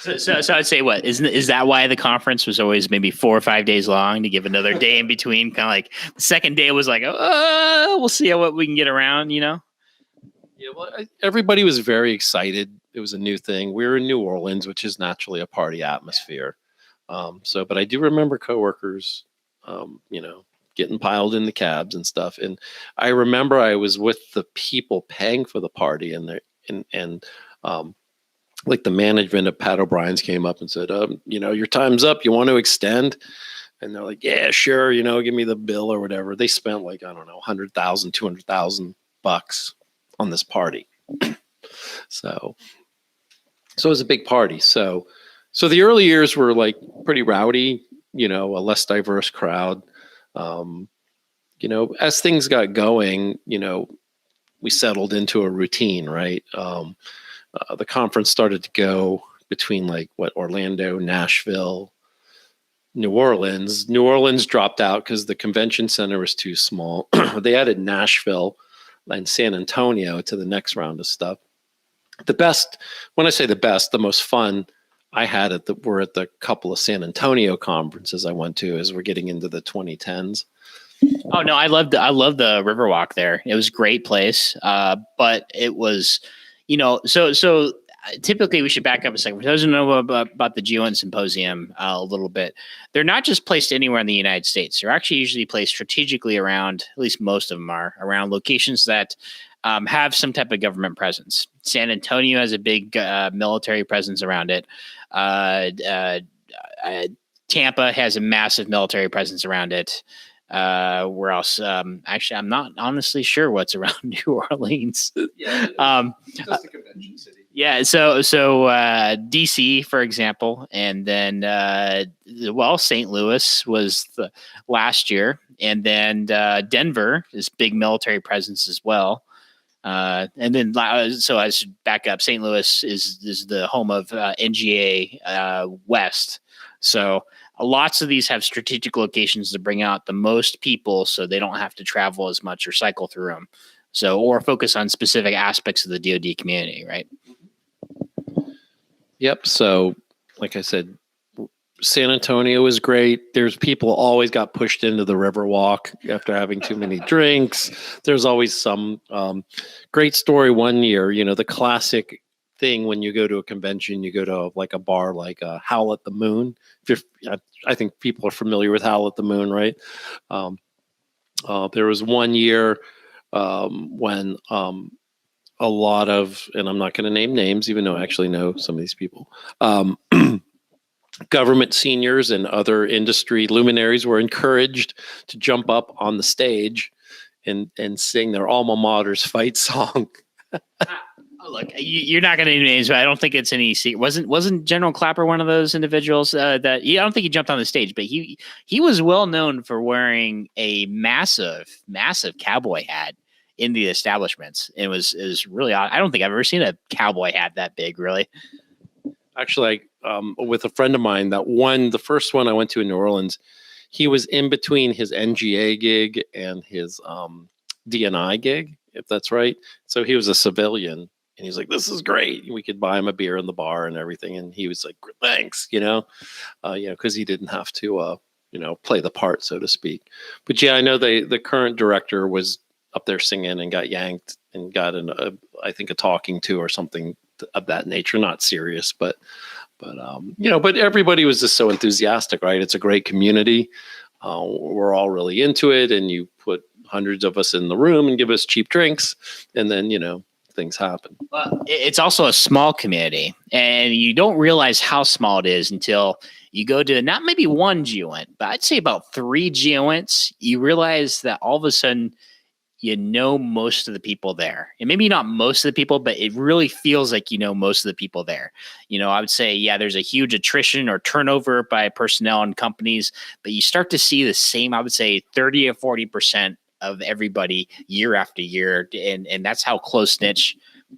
I'd say, what is that why the conference was always maybe 4 or 5 days long, to give another day in between? Kind of like the second day was like, we'll see what we can get around, Yeah, well, everybody was very excited. It was a new thing. We were in New Orleans, which is naturally a party atmosphere. But I do remember coworkers, getting piled in the cabs and stuff. And I remember I was with the people paying for the party, and like the management of Pat O'Brien's came up and said, your time's up. You want to extend? And they're like, yeah, sure. Give me the bill or whatever. They spent like, I don't know, $100,000, $200,000 on this party. So it was a big party. So the early years were like pretty rowdy, a less diverse crowd. As things got going, we settled into a routine, right? The conference started to go between Orlando, Nashville, New Orleans. New Orleans dropped out because the convention center was too small. They added Nashville and San Antonio to the next round of stuff. The best, when I say the best, the most fun I had were at the couple of San Antonio conferences I went to as we're getting into the 2010s. Oh no, I loved the Riverwalk there. It was a great place. But it was, so typically we should back up a second. For those who know about the GEOINT Symposium a little bit, they're not just placed anywhere in the United States. They're actually usually placed strategically around, at least most of them are, around locations that have some type of government presence. San Antonio has a big military presence around it. Tampa has a massive military presence around it. Where else? Actually, I'm not honestly sure what's around New Orleans. Yeah, just a convention city. Yeah, so DC, for example, and then St. Louis was the last year, and then Denver is big military presence as well. And then, so I should back up. St. Louis is the home of NGA West. So lots of these have strategic locations to bring out the most people, so they don't have to travel as much or cycle through them. So, or focus on specific aspects of the DoD community, right? Yep. So, like I said, San Antonio is great. There's people always got pushed into the Riverwalk after having too many drinks. There's always some great story one year. The classic thing when you go to a convention, you go to like a bar like Howl at the Moon. I think people are familiar with Howl at the Moon, right? There was one year when a lot of, and I'm not going to name names, even though I actually know some of these people. government seniors and other industry luminaries were encouraged to jump up on the stage and sing their alma mater's fight song. Look, you're not going to name names, but I don't think it's any secret. Wasn't General Clapper one of those individuals I don't think he jumped on the stage, but he was well known for wearing a massive cowboy hat in the establishments. It was really odd. I don't think I've ever seen a cowboy hat that big, really. Actually, with a friend of mine, the first one I went to in New Orleans, he was in between his NGA gig and his DNI gig, if that's right. So he was a civilian. And he's like, "This is great. We could buy him a beer in the bar and everything." And he was like, "Thanks," because he didn't have to, play the part, so to speak. But yeah, I know the current director was up there singing and got yanked and got I think a talking to or something of that nature. Not serious, but everybody was just so enthusiastic, right? It's a great community. We're all really into it, and you put hundreds of us in the room and give us cheap drinks, and then things happen. Well, it's also a small community, and you don't realize how small it is until you go to not maybe one GEOINT, but I'd say about 3 GEOINTs. You realize that all of a sudden most of the people there, and maybe not most of the people, but it really feels like most of the people there. I would say, yeah, there's a huge attrition or turnover by personnel and companies, but you start to see the same, I would say 30 or 40% of everybody year after year. And that's how close knit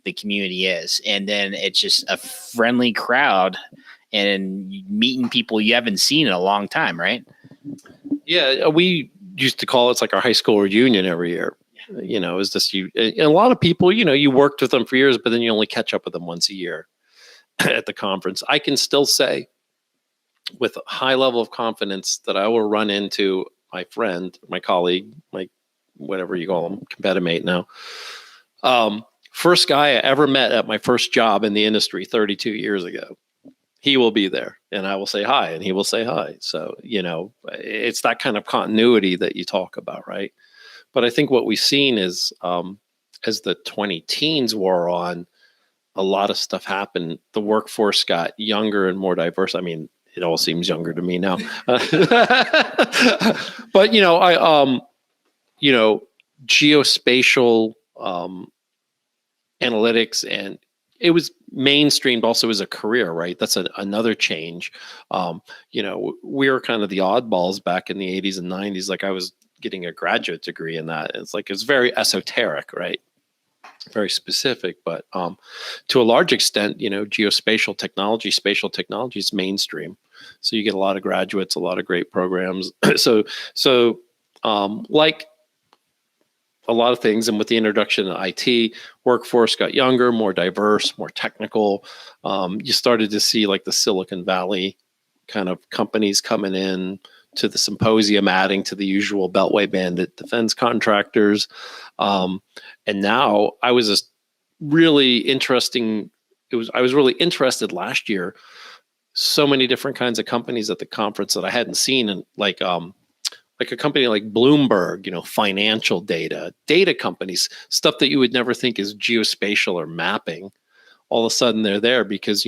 the community is. And then it's just a friendly crowd and meeting people you haven't seen in a long time. Right. Yeah. We used to call it's like our high school reunion every year. Is this and a lot of people, you worked with them for years, but then you only catch up with them once a year at the conference. I can still say with a high level of confidence that I will run into my friend, my colleague, my whatever you call them, competitor now. First guy I ever met at my first job in the industry 32 years ago. He will be there and I will say hi and he will say hi. So, it's that kind of continuity that you talk about, right? But I think what we've seen is as the 20 teens wore on, a lot of stuff happened. The workforce got younger and more diverse. I mean, it all seems younger to me now. But, geospatial analytics, and it was mainstreamed also as a career, right? That's another change. We were kind of the oddballs back in the 80s and 90s. Like I was getting a graduate degree in that. It's very esoteric, right? Very specific, but to a large extent, geospatial technology, spatial technology is mainstream. So you get a lot of graduates, a lot of great programs. So like a lot of things, and with the introduction of IT, workforce got younger, more diverse, more technical. You started to see like the Silicon Valley kind of companies coming in to the symposium, adding to the usual Beltway Bandit defense contractors. And now I was really interested last year. So many different kinds of companies at the conference that I hadn't seen, and like a company like Bloomberg, financial data companies, stuff that you would never think is geospatial or mapping. All of a sudden they're there because,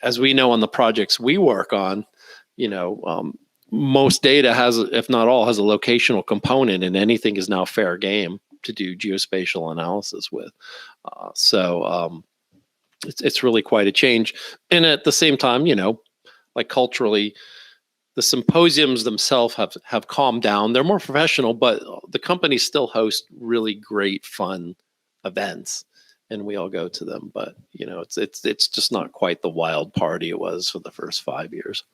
as we know on the projects we work on, most data has, if not all, has a locational component, and anything is now fair game to do geospatial analysis with. It's really quite a change. And at the same time, like culturally, the symposiums themselves have calmed down. They're more professional, but the companies still host really great, fun events, and we all go to them. But it's just not quite the wild party it was for the first 5 years.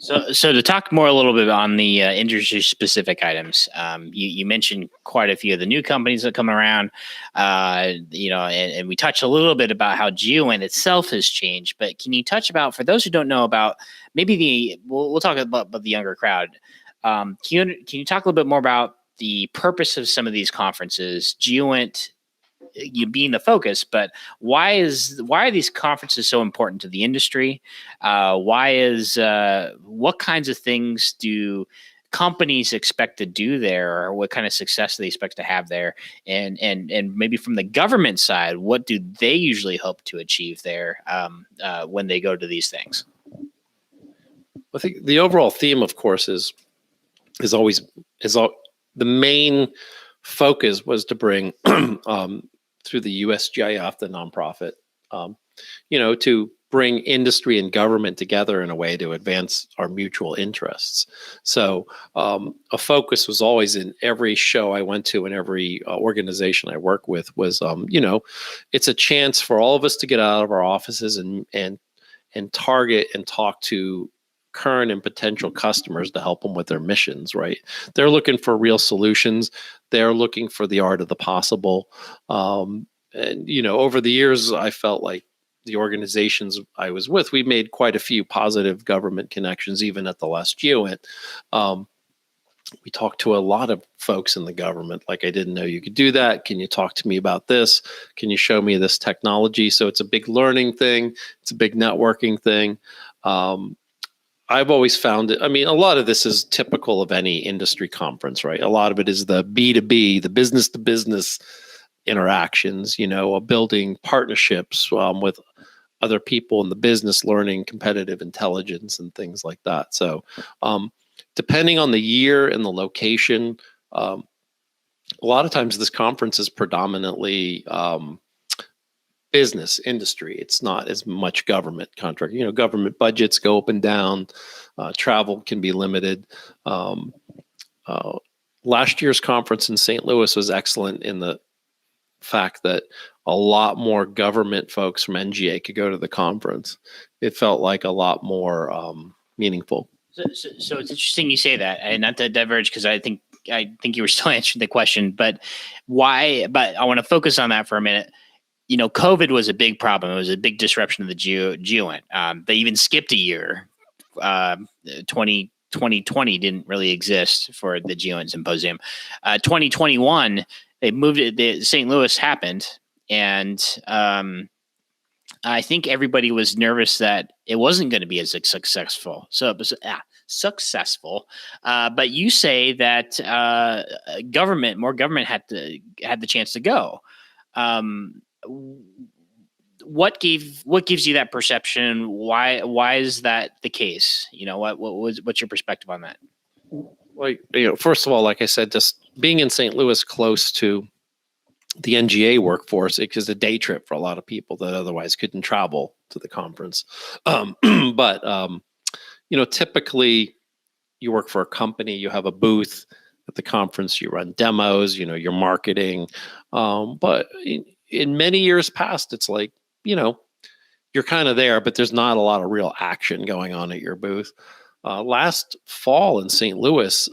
So to talk more a little bit on the industry specific items, you mentioned quite a few of the new companies that come around, and we touched a little bit about how GEOINT itself has changed. But can you touch about, for those who don't know about, maybe we'll talk about the younger crowd. Can you talk a little bit more about the purpose of some of these conferences, GEOINT, you being the focus, but why are these conferences so important to the industry? What kinds of things do companies expect to do there, or what kind of success they expect to have there, and maybe from the government side, what do they usually hope to achieve there when they go to these things? I think the overall theme, of course, is always the main focus was to bring through the USGIF, the nonprofit, to bring industry and government together in a way to advance our mutual interests. So a focus was always in every show I went to and every organization I work with was, it's a chance for all of us to get out of our offices and target and talk to current and potential customers to help them with their missions, right? They're looking for real solutions. They're looking for the art of the possible. And, over the years, I felt like the organizations I was with, we made quite a few positive government connections, even at the last GEOINT. We talked to a lot of folks in the government, like, I didn't know you could do that. Can you talk to me about this? Can you show me this technology? So it's a big learning thing. It's a big networking thing. I've always found it, a lot of this is typical of any industry conference, right? A lot of it is the B2B, the business to business interactions, building partnerships with other people in the business, learning competitive intelligence and things like that. So depending on the year and the location, a lot of times this conference is predominantly business industry. It's not as much government contract. Government budgets go up and down. Travel can be limited. Last year's conference in St. Louis was excellent in the fact that a lot more government folks from NGA could go to the conference. It felt like a lot more meaningful. So it's interesting you say that, and not to diverge, because I think you were still answering the question, but why? But I want to focus on that for a minute. COVID was a big problem. It was a big disruption of the GEOINT. They even skipped a year. 2020 didn't really exist for the GEOINT Symposium. 2021, they moved it. St. Louis happened, and I think everybody was nervous that it wasn't going to be as successful. So it was successful. But you say that more government had the chance to go. What gives you that perception? Why is that the case? What's your perspective on that? Like, first of all, like I said, just being in St. Louis close to the NGA workforce, it was a day trip for a lot of people that otherwise couldn't travel to the conference. But typically you work for a company, you have a booth at the conference, you run demos, you're marketing. But in many years past, it's like, you're kind of there, but there's not a lot of real action going on at your booth. Last fall in St. Louis,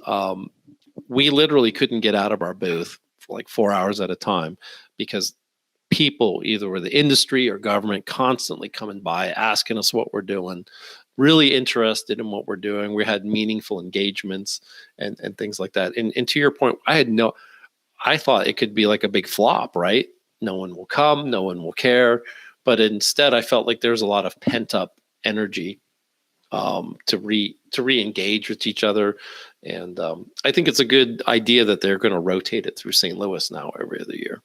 we literally couldn't get out of our booth for like 4 hours at a time because people, either were the industry or government, constantly coming by, asking us what we're doing, really interested in what we're doing. We had meaningful engagements and things like that. And to your point, I thought it could be like a big flop, right? No one will come, no one will care. But instead, I felt like there's a lot of pent up energy to re-engage with each other. And I think it's a good idea that they're going to rotate it through St. Louis now every other year.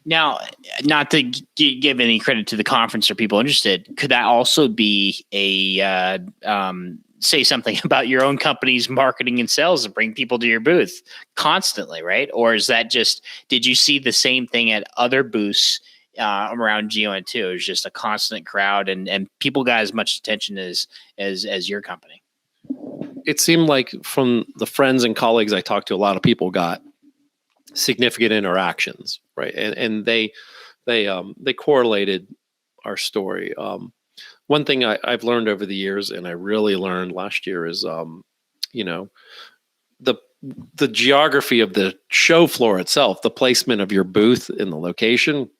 Now, not to give any credit to the conference or people interested, could that also be a say something about your own company's marketing and sales and bring people to your booth constantly, right? Or is that just, did you see the same thing at other booths around GEOINT too? It was just a constant crowd and people got as much attention as your company. It seemed like from the friends and colleagues I talked to, a lot of people got significant interactions, right? And they correlated our story. One thing I've learned over the years, and I really learned last year, is the geography of the show floor itself, the placement of your booth in the location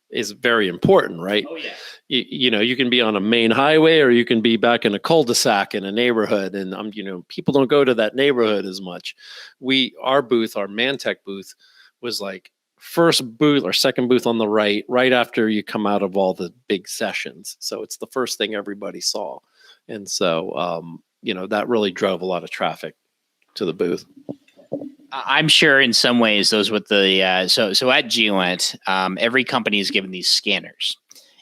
is very important, right? Oh yeah. You can be on a main highway or you can be back in a cul-de-sac in a neighborhood, and people don't go to that neighborhood as much. Our booth, our ManTech booth, was like first booth or second booth on the right after you come out of all the big sessions. So it's the first thing everybody saw. And so that really drove a lot of traffic to the booth. I'm sure in some ways those with the so at GEOINT, every company is given these scanners,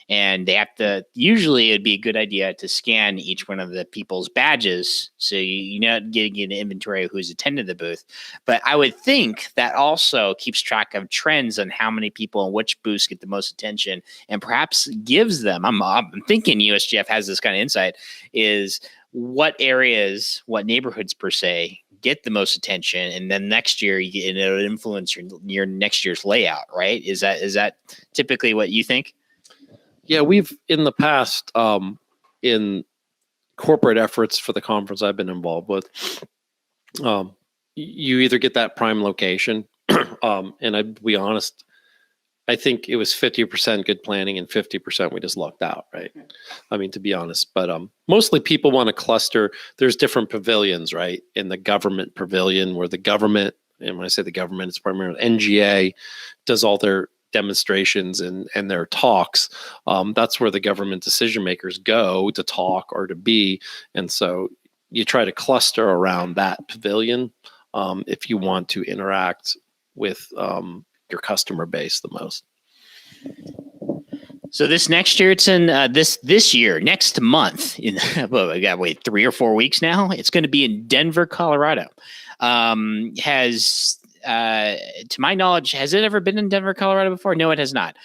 and they have to. Usually, it'd be a good idea to scan each one of the people's badges, so you're not getting an inventory of who's attended the booth. But I would think that also keeps track of trends on how many people and which booths get the most attention, and perhaps gives them. I'm thinking USGF has this kind of insight: is what areas, what neighborhoods per se get the most attention, and then next year it'll influence your next year's layout, right? Is that typically what you think? Yeah, we've in the past in corporate efforts for the conference I've been involved with, you either get that prime location, and I'd be honest, I think it was 50% good planning and 50% we just lucked out, right? I mean, to be honest, but mostly people want to cluster. There's different pavilions, right? In the government pavilion, where the government, and when I say the government, it's primarily NGA, does all their demonstrations and their talks. That's where the government decision makers go to talk or to be. And so you try to cluster around that pavilion if you want to interact with your customer base the most. So this next year, it's in this year, next month. Well, we got to wait 3 or 4 weeks now. It's going to be in Denver, Colorado. To my knowledge, has it ever been in Denver, Colorado before? No, it has not.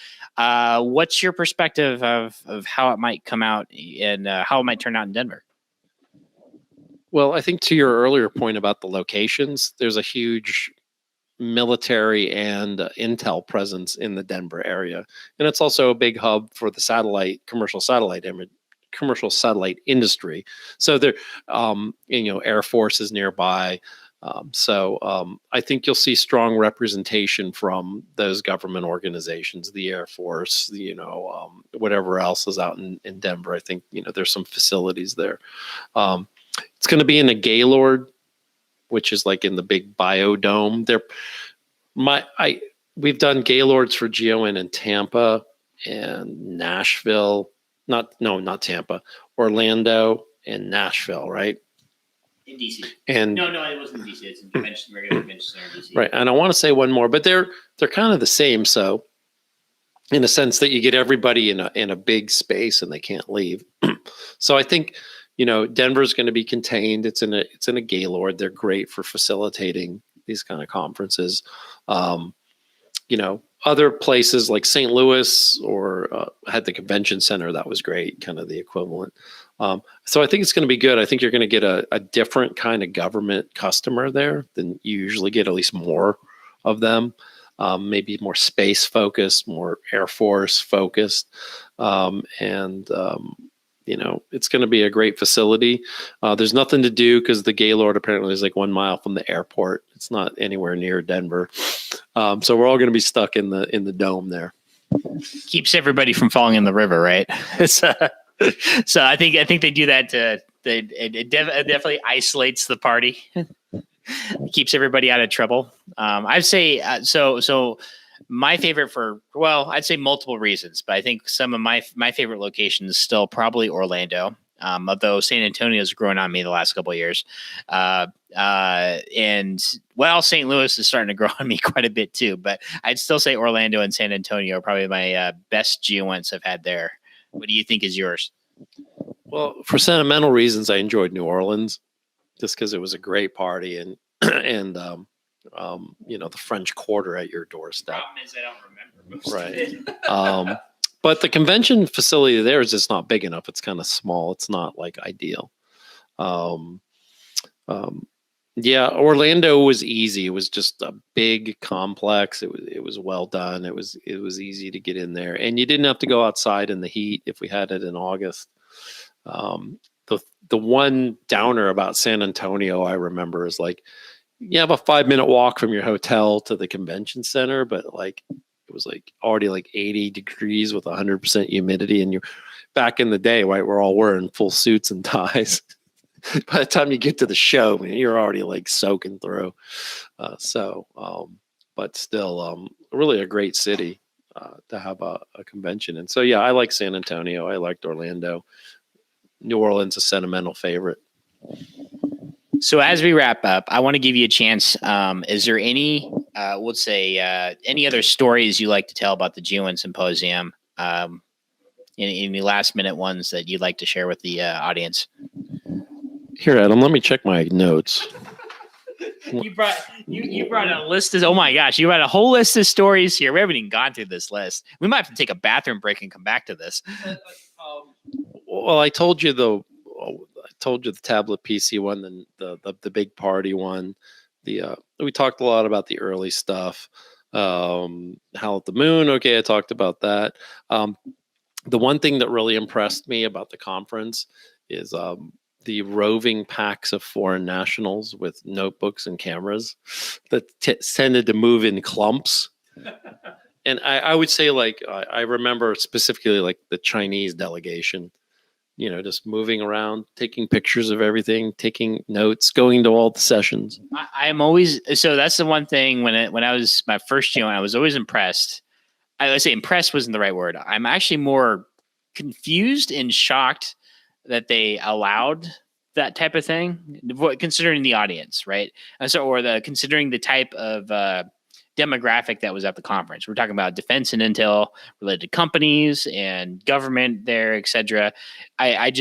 What's your perspective of how it might come out and how it might turn out in Denver? Well, I think to your earlier point about the locations, there's a huge military and intel presence in the Denver area, and it's also a big hub for the commercial satellite industry. So there, Air Force is nearby. So I think you'll see strong representation from those government organizations, the Air Force, whatever else is out in Denver. I think there's some facilities there. It's going to be in a Gaylord, which is like in the big biodome. We've done Gaylords for GEOINT in Tampa and Nashville. Not Tampa, Orlando and Nashville, right? In DC. And no, it wasn't in DC. It's in regular convention center in DC. Right. And I want to say one more, but they're kind of the same. So in a sense that you get everybody in a big space and they can't leave. So I think Denver's going to be contained. It's in a Gaylord. They're great for facilitating these kind of conferences. Other places like St. Louis or had the convention center, that was great, kind of the equivalent. So I think it's going to be good. I think you're going to get a different kind of government customer there than you usually get, at least more of them. Maybe more space focused, more Air Force focused. It's going to be a great facility. There's nothing to do because the Gaylord apparently is like 1 mile from the airport. It's not anywhere near Denver. So we're all going to be stuck in the dome there. Keeps everybody from falling in the river, right? So I think they do that it definitely isolates the party. Keeps everybody out of trouble. I'd say so my favorite I'd say multiple reasons, but I think some of my favorite locations is still probably Orlando. Although San Antonio's grown on me the last couple of years. St. Louis is starting to grow on me quite a bit too, but I'd still say Orlando and San Antonio are probably my best GEOINTs I've had there. What do you think is yours? Well, for sentimental reasons, I enjoyed New Orleans just because it was a great party and the French Quarter at your doorstep. Problem is I don't remember most of it. But the convention facility there is just not big enough. It's kind of small. It's not like ideal. Orlando was easy. It was just a big complex. It was well done. It was easy to get in there, and you didn't have to go outside in the heat if we had it in August. The one downer about San Antonio I remember is like you have a 5-minute walk from your hotel to the convention center, but like it was like already like 80 degrees with 100% humidity, and you're back in the day, right? We're all wearing full suits and ties. By the time you get to the show, man, you're already like soaking through. But still, really a great city to have a convention. And so, yeah, I like San Antonio. I liked Orlando. New Orleans, a sentimental favorite. So as we wrap up, I want to give you a chance. Is there any, let's say, any other stories you like to tell about the GEOINT Symposium? Any last minute ones that you'd like to share with the audience? Here, Adam, let me check my notes. You brought a list of, oh my gosh, you brought a whole list of stories here. We haven't even gone through this list. We might have to take a bathroom break and come back to this. Well, I told you the tablet PC one, then the big party one. We talked a lot about the early stuff. Howl at the Moon. Okay, I talked about that. The one thing that really impressed me about the conference is the roving packs of foreign nationals with notebooks and cameras that tended to move in clumps. And I would say, like, I remember specifically like the Chinese delegation, just moving around, taking pictures of everything, taking notes, going to all the sessions. I'm always, so that's the one thing when I was my first GEOINT, I was always impressed. I would say impressed wasn't the right word. I'm actually more confused and shocked that they allowed that type of thing, considering the audience, right? Considering the type of demographic that was at the conference. We're talking about defense and intel related companies and government there, etc. I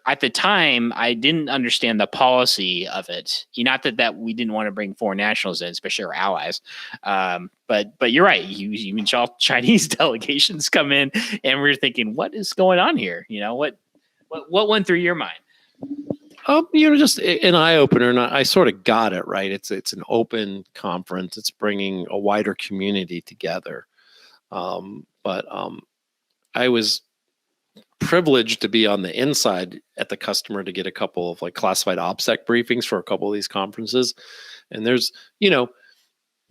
at the time, I didn't understand the policy of it. Not that we didn't want to bring foreign nationals in, especially our allies. But you're right. You saw Chinese delegations come in, and we were thinking, what is going on here? What went through your mind? Just an eye opener, and I sort of got it right. It's an open conference. It's bringing a wider community together. But I was privileged to be on the inside at the customer to get a couple of like classified OPSEC briefings for a couple of these conferences. And there's,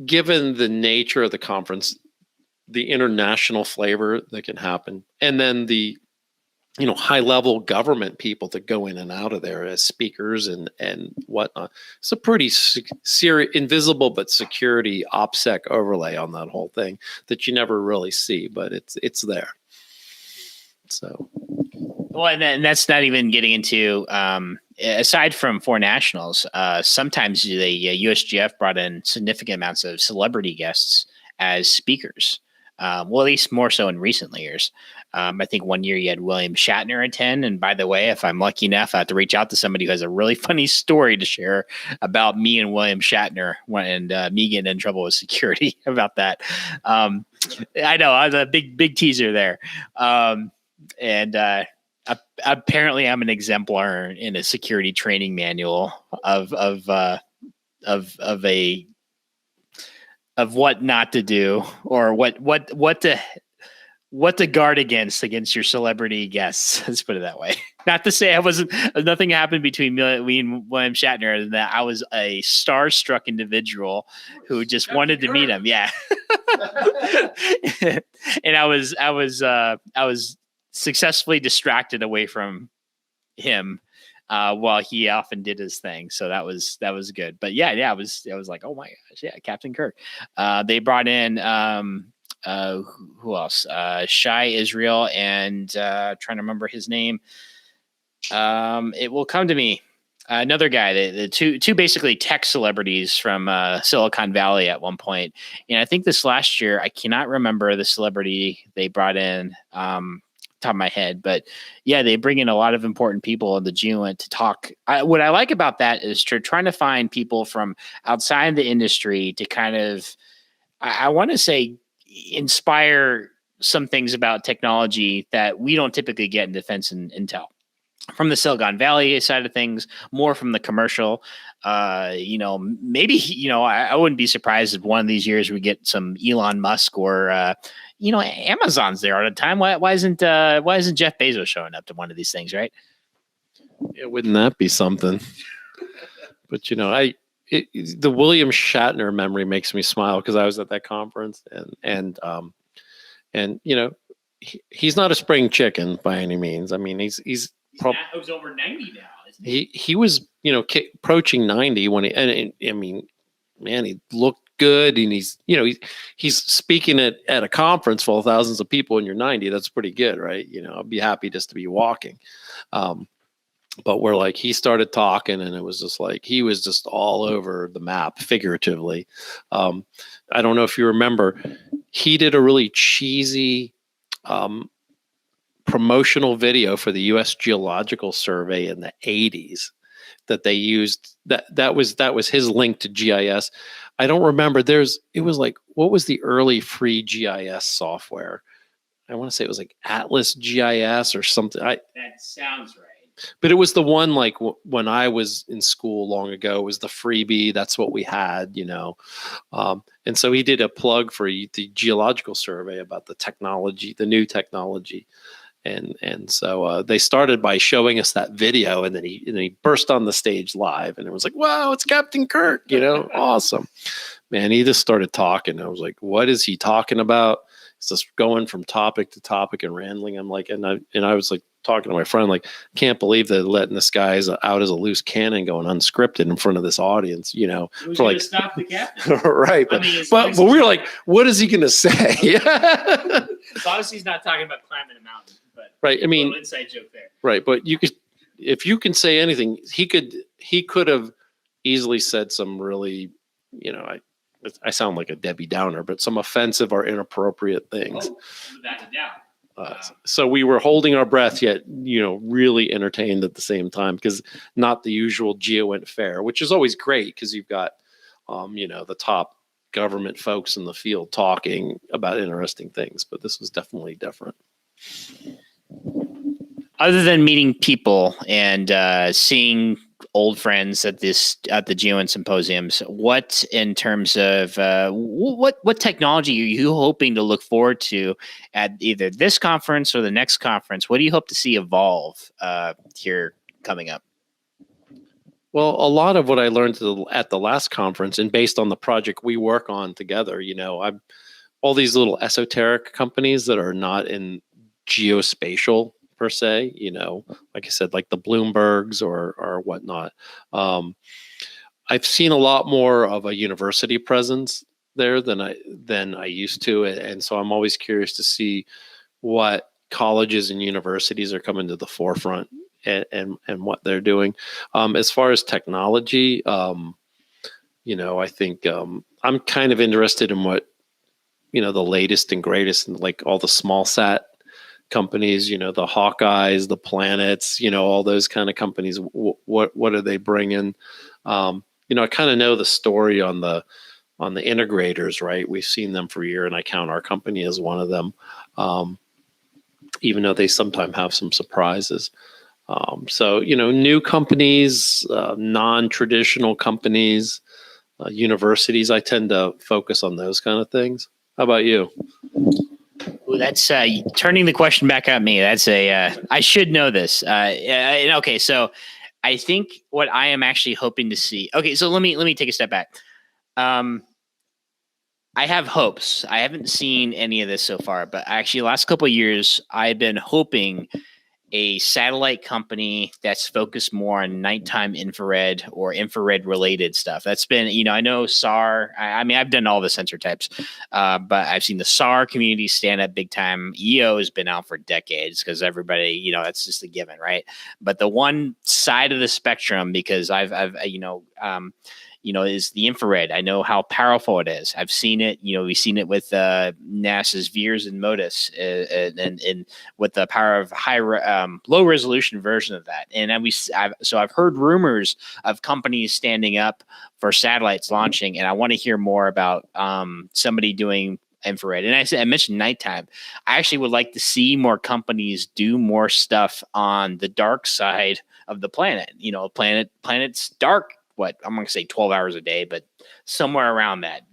given the nature of the conference, the international flavor that can happen, and then the high level government people that go in and out of there as speakers and whatnot. It's a pretty invisible but security OPSEC overlay on that whole thing that you never really see, but it's there. So, well, and that's not even getting into aside from foreign nationals. Sometimes the USGF brought in significant amounts of celebrity guests as speakers. At least more so in recent years. I think one year you had William Shatner attend. And by the way, if I'm lucky enough, I have to reach out to somebody who has a really funny story to share about me and William Shatner and me getting in trouble with security about that. I know I was a big teaser there. Apparently I'm an exemplar in a security training manual of what not to do or what to guard against your celebrity guests. Let's put it that way. Not to say nothing happened between me and William Shatner, and that I was a starstruck individual who just wanted to meet him. Yeah. And I was successfly distracted away from him while he often did his thing. So that was good. But yeah, I was like, oh my gosh, yeah, Captain Kirk. They brought in who else? Shai Israel and trying to remember his name. It will come to me. Another guy, the two basically tech celebrities from Silicon Valley at one point. And I think this last year, I cannot remember the celebrity they brought in. Top of my head, but yeah, they bring in a lot of important people in the GEOINT to talk. What I like about that is trying to find people from outside the industry to kind of, I want to say, inspire some things about technology that we don't typically get in defense and intel. From the Silicon Valley side of things, more from the commercial, maybe, I wouldn't be surprised if one of these years we get some Elon Musk or, Amazon's there all the time. Why isn't Jeff Bezos showing up to one of these things, right? Yeah, wouldn't that be something? But, the William Shatner memory makes me smile because I was at that conference and he's not a spring chicken by any means. I mean, he's over 90 now. Isn't he? He was, approaching 90 when he looked good, and he's speaking at a conference full of thousands of people, and you're 90. That's pretty good, right? I'd be happy just to be walking. but we're like, he started talking and it was just like, he was just all over the map figuratively. I don't know if you remember, he did a really cheesy promotional video for the US Geological Survey in the 80s that they used. That was his link to GIS. I don't remember. It was like, what was the early free GIS software? I want to say it was like Atlas GIS or something. That sounds right. But it was the one like when I was in school long ago, it was the freebie. That's what we had, you know. And so he did a plug for the Geological Survey about the technology, the new technology. And so they started by showing us that video, and then he burst on the stage live, and it was like, wow, it's Captain Kirk, you know, awesome. Man, he just started talking. I was like, what is he talking about? It's just going from topic to topic and rambling. I'm like, and I was like talking to my friend, like, can't believe they're letting this guy out as a loose cannon going unscripted in front of this audience, you know, for like stop the captain. Right. But, but we were like, what is he going to say? So obviously he's not talking about climbing a mountain, but right. I mean, inside joke there. Right. But if you can say anything, he could have easily said some really, you know, I sound like a Debbie Downer, but some offensive or inappropriate things. Without a doubt. So we were holding our breath, yet, you know, really entertained at the same time, because not the usual GEOINT fare, which is always great because you've got, you know, the top government folks in the field talking about interesting things. But this was definitely different. Other than meeting people and seeing old friends at the GEOINT symposiums, what in terms of what technology are you hoping to look forward to at either this conference or the next conference? What do you hope to see evolve here coming up? Well, a lot of what I learned at the last conference, and based on the project we work on together, you know, all these little esoteric companies that are not in geospatial per se, you know, like I said, like the Bloombergs or whatnot. I've seen a lot more of a university presence there than I used to, and so I'm always curious to see what colleges and universities are coming to the forefront and what they're doing. As far as technology, you know, I think I'm kind of interested in what, you know, the latest and greatest, and like all the small sat companies, you know, the Hawkeyes, the Planets, you know, all those kind of companies. What are they bringing? You know, I kind of know the story on the integrators, right? We've seen them for a year, and I count our company as one of them, even though they sometimes have some surprises. So, you know, new companies, non-traditional companies, universities, I tend to focus on those kind of things. How about you? Ooh, that's turning the question back at me. That's I should know this. Okay, so I think what I am actually hoping to see. Okay, so let me take a step back. I have hopes. I haven't seen any of this so far, but actually, the last couple of years, I've been hoping a satellite company that's focused more on nighttime infrared or infrared related stuff. That's been, you know, I know SAR. I mean, I've done all the sensor types, but I've seen the SAR community stand up big time. EO has been out for decades because everybody, you know, that's just a given, right? But the one side of the spectrum, because I've is the infrared. I know how powerful it is. I've seen it. You know, we've seen it with NASA's VIIRS and MODIS, and with the power of low resolution version of that. And I've heard rumors of companies standing up for satellites launching, and I want to hear more about somebody doing infrared. And I mentioned nighttime. I actually would like to see more companies do more stuff on the dark side of the planet. You know, planet's dark. What I'm going to say 12 hours a day, but somewhere around that.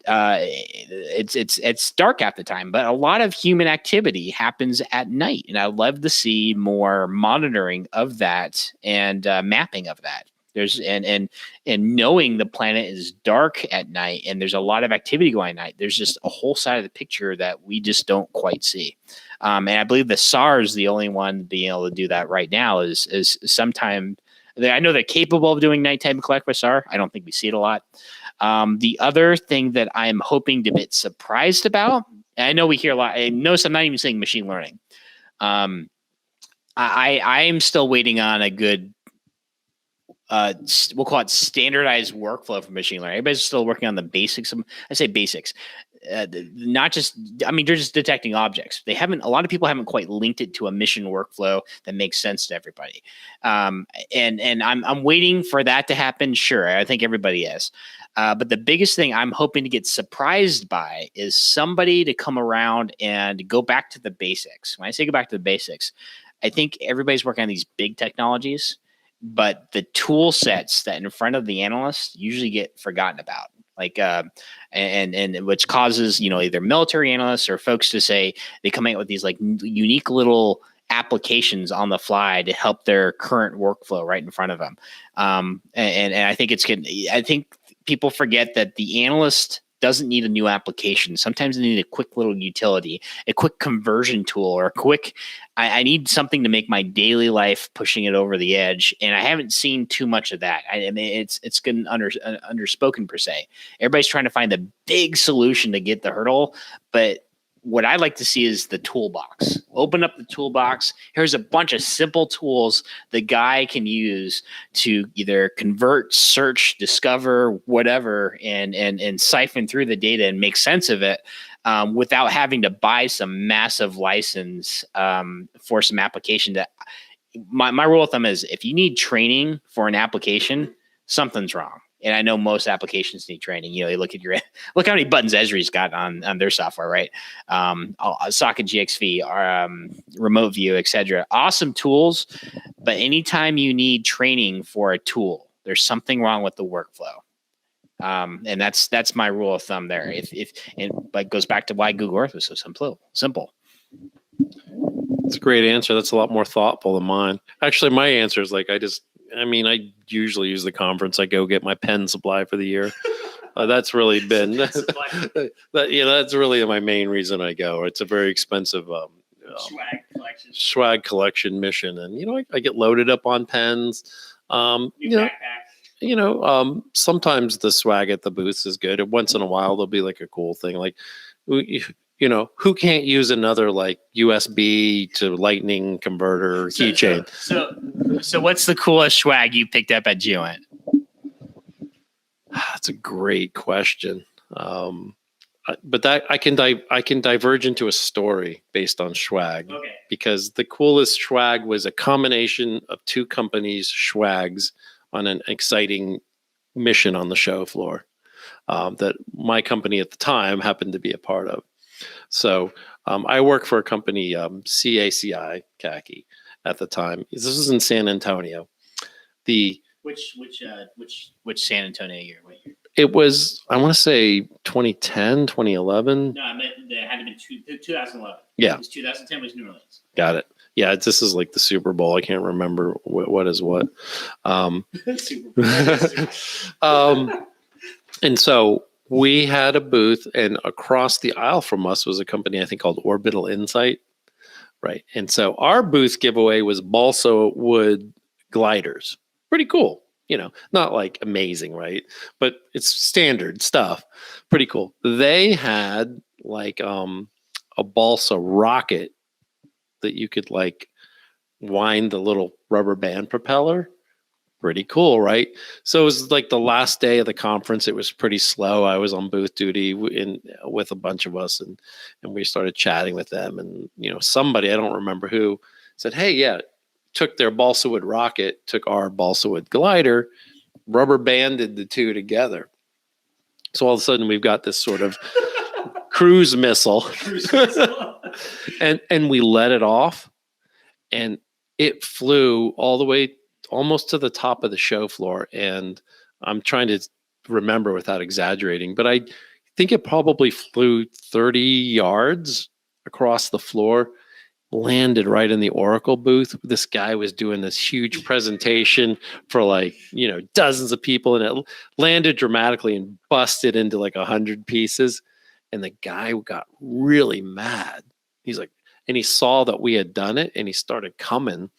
It's dark at the time, but a lot of human activity happens at night. And I'd love to see more monitoring of that and mapping of that. There's and knowing the planet is dark at night and there's a lot of activity going at night. There's just a whole side of the picture that we just don't quite see. And I believe the SAR is the only one being able to do that right now is sometime. I know they're capable of doing nighttime collect with SAR. I don't think we see it a lot. The other thing that I'm hoping to be surprised about, and I know we hear a lot, I notice I'm not even saying machine learning. I'm still waiting on a good, we'll call it standardized workflow for machine learning. Everybody's still working on the basics. I say basics, not just, I mean, they're just detecting objects. A lot of people haven't quite linked it to a mission workflow that makes sense to everybody. And I'm waiting for that to happen. Sure. I think everybody is. But the biggest thing I'm hoping to get surprised by is somebody to come around and go back to the basics. When I say go back to the basics, I think everybody's working on these big technologies, but the tool sets that in front of the analyst usually get forgotten about. Like, and which causes, either military analysts or folks to say they come out with these like unique little applications on the fly to help their current workflow right in front of them. And I think I think people forget that the analyst doesn't need a new application. Sometimes they need a quick little utility, a quick conversion tool, or a quick, I need something to make my daily life pushing it over the edge. And I haven't seen too much of that. I mean, it's been underspoken per se. Everybody's trying to find the big solution to get the hurdle, but what I like to see is the toolbox. Open up the toolbox. Here's a bunch of simple tools the guy can use to either convert, search, discover, whatever, and siphon through the data and make sense of it without having to buy some massive license for some application. That my rule of thumb is, if you need training for an application, something's wrong. And I know most applications need training. You look at look how many buttons Esri's got on their software, right? Socket GXV, remote view, etc. Awesome tools, but anytime you need training for a tool, there's something wrong with the workflow. And that's my rule of thumb there. It goes back to why Google Earth was so simple. It's a great answer. That's a lot more thoughtful than mine. Actually, my answer is like, I usually use the conference. I go get my pen supply for the year. That's really been, that's really my main reason I go. It's a very expensive swag collection mission. And, I get loaded up on pens. Sometimes the swag at the booths is good. And once in a while, there'll be like a cool thing. Like, who can't use another like USB to lightning converter keychain? So what's the coolest swag you picked up at GEOINT? That's a great question. But that I can diverge into a story based on swag. Okay. Because the coolest swag was a combination of two companies' swags on an exciting mission on the show floor that my company at the time happened to be a part of. So I work for a company, CACI, khaki, at the time. This was in San Antonio. Which San Antonio year? What year? It was, I want to say 2010, 2011. No, I meant it had to be 2011. Yeah. It was 2010 was New Orleans. Got it. Yeah, this is like the Super Bowl. I can't remember what is what. Super Bowl. And so we had a booth, and across the aisle from us was a company I think called Orbital Insight, right? And so our booth giveaway was balsa wood gliders. Pretty cool, not like amazing, right? But it's standard stuff. Pretty cool. They had like a balsa rocket that you could like wind the little rubber band propeller. Pretty cool, right? So it was like the last day of the conference. It was pretty slow. I was on booth duty with a bunch of us, and we started chatting with them. And somebody, I don't remember who, said, "Hey, yeah," took their balsa wood rocket, took our balsa wood glider, rubber banded the two together. So all of a sudden, we've got this sort of cruise missile, and we let it off, and it flew all the way almost to the top of the show floor. And I'm trying to remember without exaggerating, but I think it probably flew 30 yards across the floor, landed right in the Oracle booth. This guy was doing this huge presentation for like, dozens of people, and it landed dramatically and busted into like 100 pieces. And the guy got really mad. He's like, and he saw that we had done it, and he started coming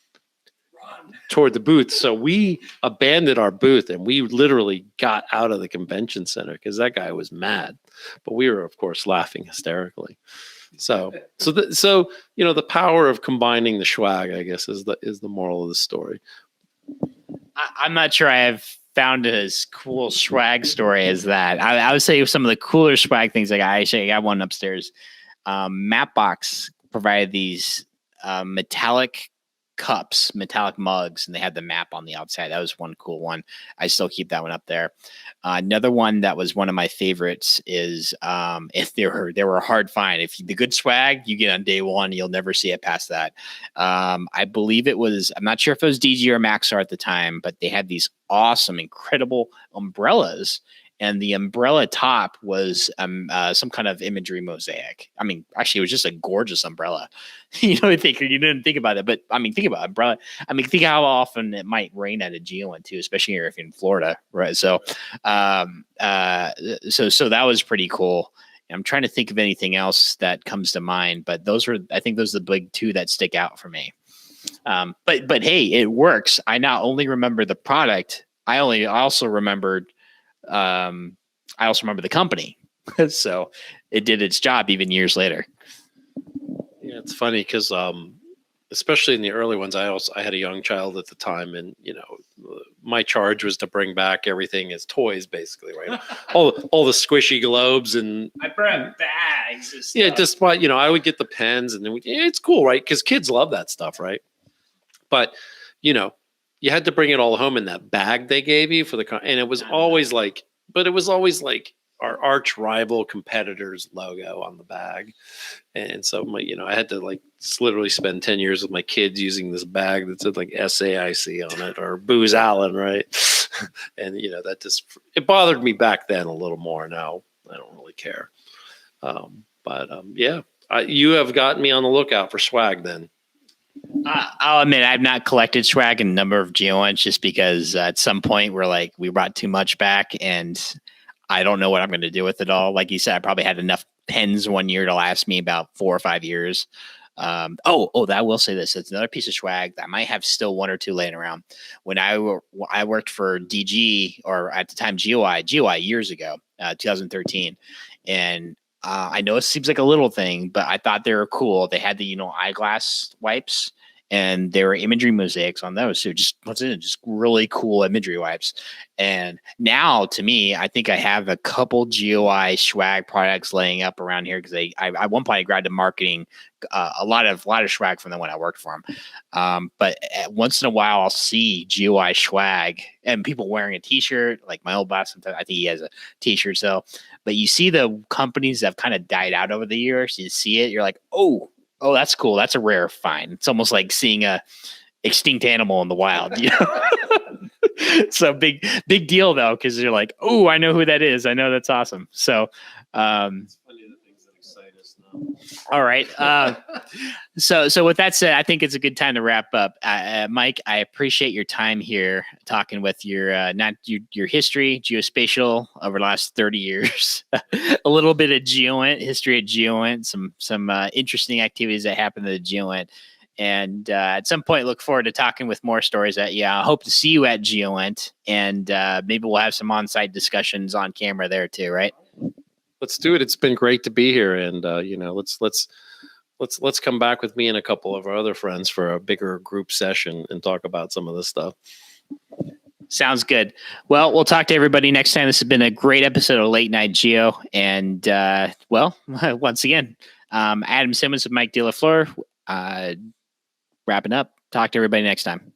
toward the booth. So we abandoned our booth, and we literally got out of the convention center because that guy was mad. But we were, of course, laughing hysterically. So the power of combining the swag, I guess, is the moral of the story. I'm not sure I have found as cool swag story as that. I would say some of the cooler swag things. Like I got one upstairs. Mapbox provided these metallic cups, metallic mugs, and they had the map on the outside. That was one cool one. I still keep that one up there. Another one that was one of my favorites is if they were a hard find. If the good swag you get on day one, you'll never see it past that. I believe it was. I'm not sure if it was DG or Maxar at the time, but they had these awesome, incredible umbrellas. And the umbrella top was some kind of imagery mosaic. I mean, actually, it was just a gorgeous umbrella. You didn't think about it, but I mean, think about umbrella. I mean, think how often it might rain at a GEOINT too, especially if you're in Florida, right? So, so that was pretty cool. I'm trying to think of anything else that comes to mind, but I think those are the big two that stick out for me. But hey, it works. I not only remember the product, I also remembered the company. So it did its job even years later. Yeah, it's funny because especially in the early ones, I had a young child at the time, and my charge was to bring back everything as toys, basically, right? all the squishy globes, and I brought bags. Yeah, just I would get the pens, and then it's cool, right? Because kids love that stuff, right? But you had to bring it all home in that bag they gave you and it was always like our arch rival competitor's logo on the bag. And so I had to literally spend 10 years with my kids using this bag that said SAIC on it or Booz Allen, right? And that it bothered me back then a little more. Now I don't really care. Yeah, you have gotten me on the lookout for swag then. I'll admit I've not collected swag in a number of GEOINTs just because at some point we brought too much back and I don't know what I'm going to do with it all. Like you said, I probably had enough pens one year to last me about 4 or 5 years. That I will say this. It's another piece of swag that I might have still one or two laying around. When I worked for DG, or at the time GEOI years ago, 2013. And I know it seems like a little thing, but I thought they were cool. They had the eyeglass wipes, and there were imagery mosaics on those. So just really cool imagery wipes. And now, to me, I think I have a couple GEOI swag products laying up around here because I at one point I grabbed a marketing a lot of swag from them when I worked for them. But once in a while, I'll see GEOI swag and people wearing a T-shirt. Like my old boss, I think he has a T-shirt. So, but you see the companies that have kind of died out over the years. You see it, you're like, oh, that's cool. That's a rare find. It's almost like seeing a extinct animal in the wild. So big deal though, because you're like, oh, I know who that is. I know that's awesome. So, it's funny the things that excite us now. All right. So with that said, I think it's a good time to wrap up. Mike, I appreciate your time here talking with your history, geospatial over the last 30 years, a little bit of GEOINT, history at GEOINT, some interesting activities that happened at the GEOINT. And at some point, look forward to talking with more stories. I hope to see you at GEOINT, and maybe we'll have some on-site discussions on camera there too, right? Let's do it. It's been great to be here, and let's come back with me and a couple of our other friends for a bigger group session and talk about some of this stuff. Sounds good. Well, we'll talk to everybody next time. This has been a great episode of Late Night Geo, and once again, Adam Simmons with Mike De La Fleur. Wrapping up. Talk to everybody next time.